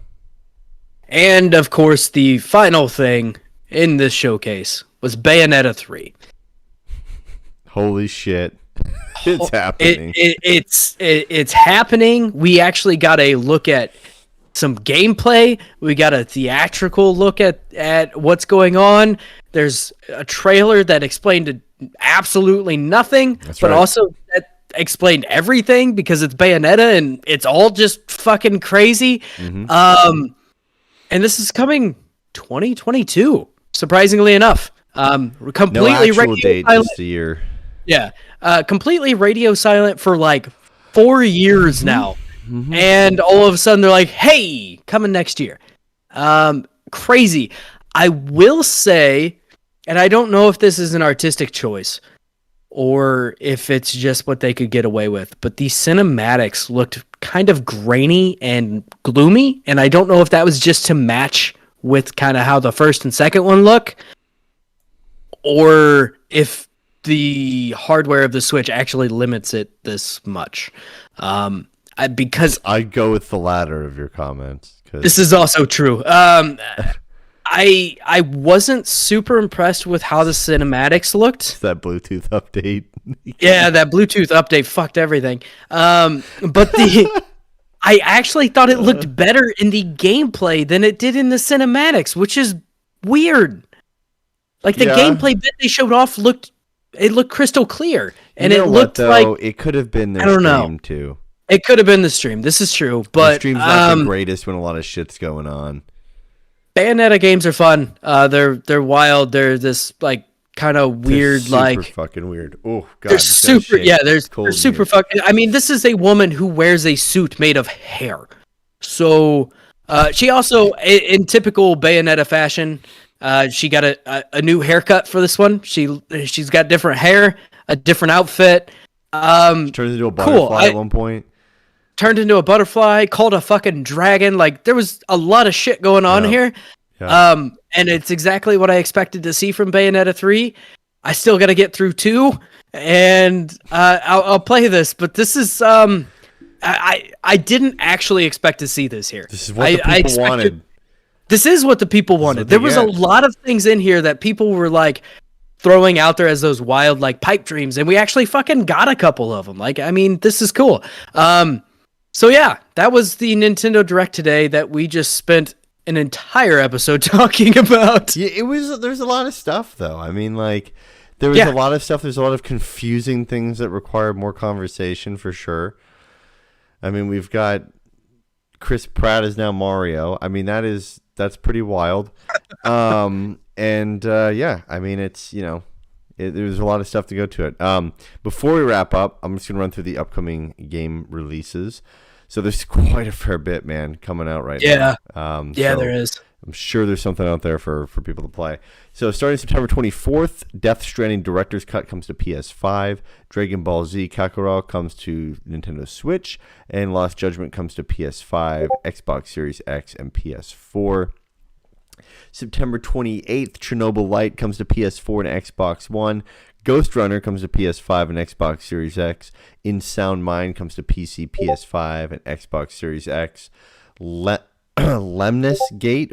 And, of course, the final thing in this showcase was Bayonetta 3. Holy shit. It's happening. It's happening. We actually got a look at some gameplay. We got a theatrical look at what's going on. There's a trailer that explained absolutely nothing, but also that explained everything because it's Bayonetta and it's all just fucking crazy. Mm-hmm. And this is coming 2022, surprisingly enough. No Completely actual radio date, silent. just a year. Yeah, completely radio silent for like 4 years now, and all of a sudden they're like, "Hey, coming next year." Crazy. I will say, and I don't know if this is an artistic choice or if it's just what they could get away with, but these cinematics looked kind of grainy and gloomy, and I don't know if that was just to match with kind of how the first and second one look, or if the hardware of the Switch actually limits it this much. Because I'd go with the latter of your comments. this is also true. I wasn't super impressed with how the cinematics looked. that Bluetooth update. Yeah, that Bluetooth update fucked everything. But I actually thought it looked better in the gameplay than it did in the cinematics, which is weird. Like the gameplay bit they showed off looked crystal clear, and it looked like it could have been their I don't know. stream too. It could have been the stream. This is true, The but stream's not the greatest when a lot of shit's going on. Bayonetta games are fun. They're wild. They're this like kind of weird, They're super like fucking weird. Oh god, they're just gotta super. shake. Yeah, It's cold they're in super here. fucking. I mean, this is a woman who wears a suit made of hair. So she also, in typical Bayonetta fashion, she got a new haircut for this one. She's got different hair, a different outfit. Turns into a butterfly at one point. Turned into a butterfly, called a fucking dragon. Like there was a lot of shit going on here. Yeah. And it's exactly what I expected to see from Bayonetta 3. I still got to get through 2, and I'll play this. But this is I didn't actually expect to see this here. This is what the people wanted. This is what the people wanted. There was a lot of things in here that people were like throwing out there as those wild like pipe dreams, and we actually fucking got a couple of them. Like, I mean, this is cool. So yeah, that was the Nintendo Direct today that we just spent an entire episode talking about. Yeah, there's a lot of stuff though. I mean, like there was a lot of stuff. There's a lot of confusing things that require more conversation for sure. I mean, we've got Chris Pratt is now Mario. I mean, that's pretty wild. Yeah, I mean, it's there's a lot of stuff to go to it. Before we wrap up, I'm just gonna run through the upcoming game releases. So there's quite a fair bit, man, coming out right now. Yeah, there is. I'm sure there's something out there for people to play. So starting September 24th, Death Stranding Director's Cut comes to PS5, Dragon Ball Z Kakarot comes to Nintendo Switch, and Lost Judgment comes to PS5, Xbox Series X, and PS4. September 28th, Chernobyl Light comes to PS4 and Xbox One. Ghost Runner comes to PS5 and Xbox Series X. In Sound Mind comes to PC, PS5, and Xbox Series X. Lemnis Gate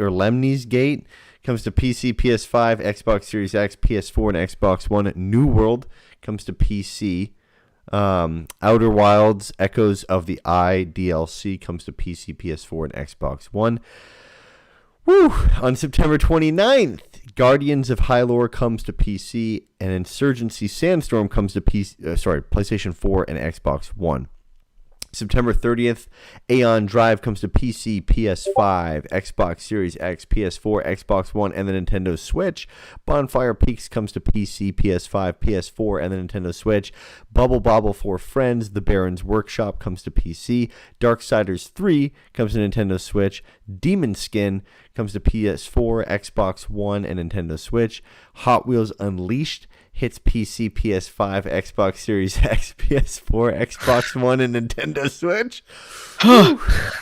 comes to PC, PS5, Xbox Series X, PS4, and Xbox One. New World comes to PC. Outer Wilds Echoes of the Eye DLC comes to PC, PS4, and Xbox One. Woo! On September 29th, Guardians of Hyrule comes to PC, and Insurgency Sandstorm comes to PlayStation 4 and Xbox One. September 30th, Aeon Drive comes to PC, PS5, Xbox Series X, PS4, Xbox One, and the Nintendo Switch. Bonfire Peaks comes to PC, PS5, PS4, and the Nintendo Switch. Bubble Bobble for Friends, The Baron's Workshop comes to PC. Darksiders 3 comes to Nintendo Switch. Demon Skin comes to PS4, Xbox One, and Nintendo Switch. Hot Wheels Unleashed hits PC, PS5, Xbox Series X, PS4, Xbox One, and Nintendo Switch.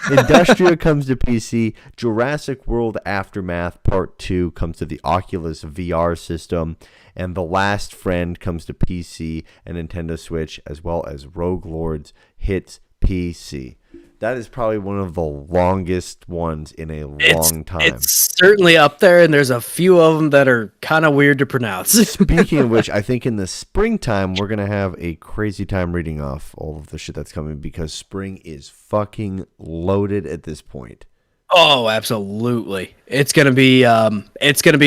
Industria comes to PC. Jurassic World Aftermath Part 2 comes to the Oculus VR system. And The Last Friend comes to PC and Nintendo Switch, as well as Rogue Lords hits PC. That is probably one of the longest ones in a long time. It's certainly up there, and there's a few of them that are kind of weird to pronounce. Speaking of which, I think in the springtime, we're going to have a crazy time reading off all of the shit that's coming because spring is fucking loaded at this point. Oh, absolutely. It's going to be a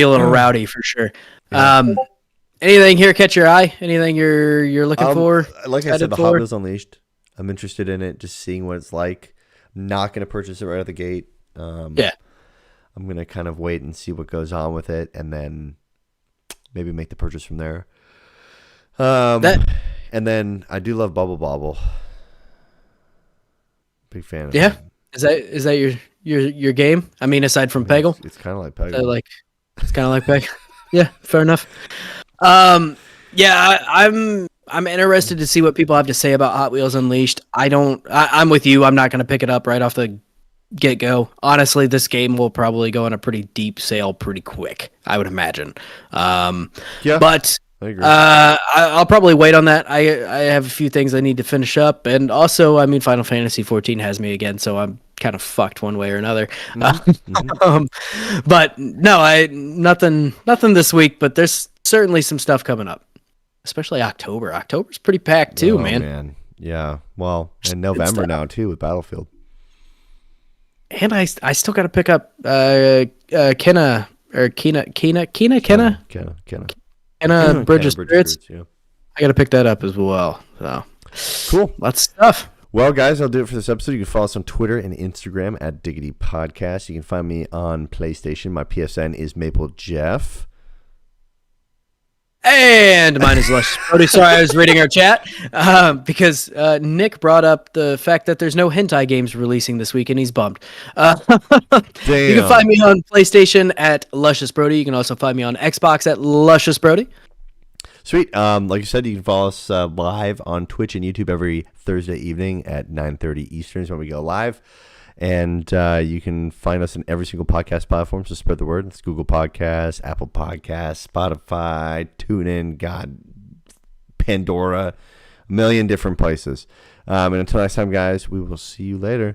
little rowdy for sure. Anything here catch your eye? Anything you're looking for? Like I said, the Hot Wheels Unleashed. I'm interested in it, just seeing what it's like. I'm not going to purchase it right out of the gate. I'm going to kind of wait and see what goes on with it, and then maybe make the purchase from there. That- And then I do love Bubble Bobble. Big fan of Yeah. that. Is that your game? I mean, aside from Peggle, It's kind of like Peggle. it's kind of like Peg. Yeah, fair enough. Yeah, I'm interested to see what people have to say about Hot Wheels Unleashed. I'm with you. I'm not going to pick it up right off the get go. Honestly, this game will probably go on a pretty deep sale pretty quick, I would imagine. Yeah, But I agree. I'll probably wait on that. I have a few things I need to finish up, and also, I mean, Final Fantasy 14 has me again, so I'm kind of fucked one way or another. But no, nothing this week. But there's certainly some stuff coming up, especially October. October's pretty packed too, man. Yeah. Well, and November now too with Battlefield. And I still got to pick up Kenna Bridge of Spirits. Yeah. I got to pick that up as well. So Cool. lots of stuff. Well, guys, I'll do it for this episode. You can follow us on Twitter and Instagram at Diggity Podcast. You can find me on PlayStation. My PSN is Maple Jeff. And mine is Lush Brody. Sorry, I was reading our chat because Nick brought up the fact that there's no hentai games releasing this week, and he's bummed. You can find me on PlayStation at Luscious Brody. You can also find me on Xbox at Luscious Brody. Sweet. Like I said, you can follow us live on Twitch and YouTube every Thursday evening at 9:30 Eastern is when we go live. And you can find us on every single podcast platform, so spread the word. It's Google Podcasts, Apple Podcasts, Spotify, TuneIn, Pandora, a million different places. And until next time, guys, we will see you later.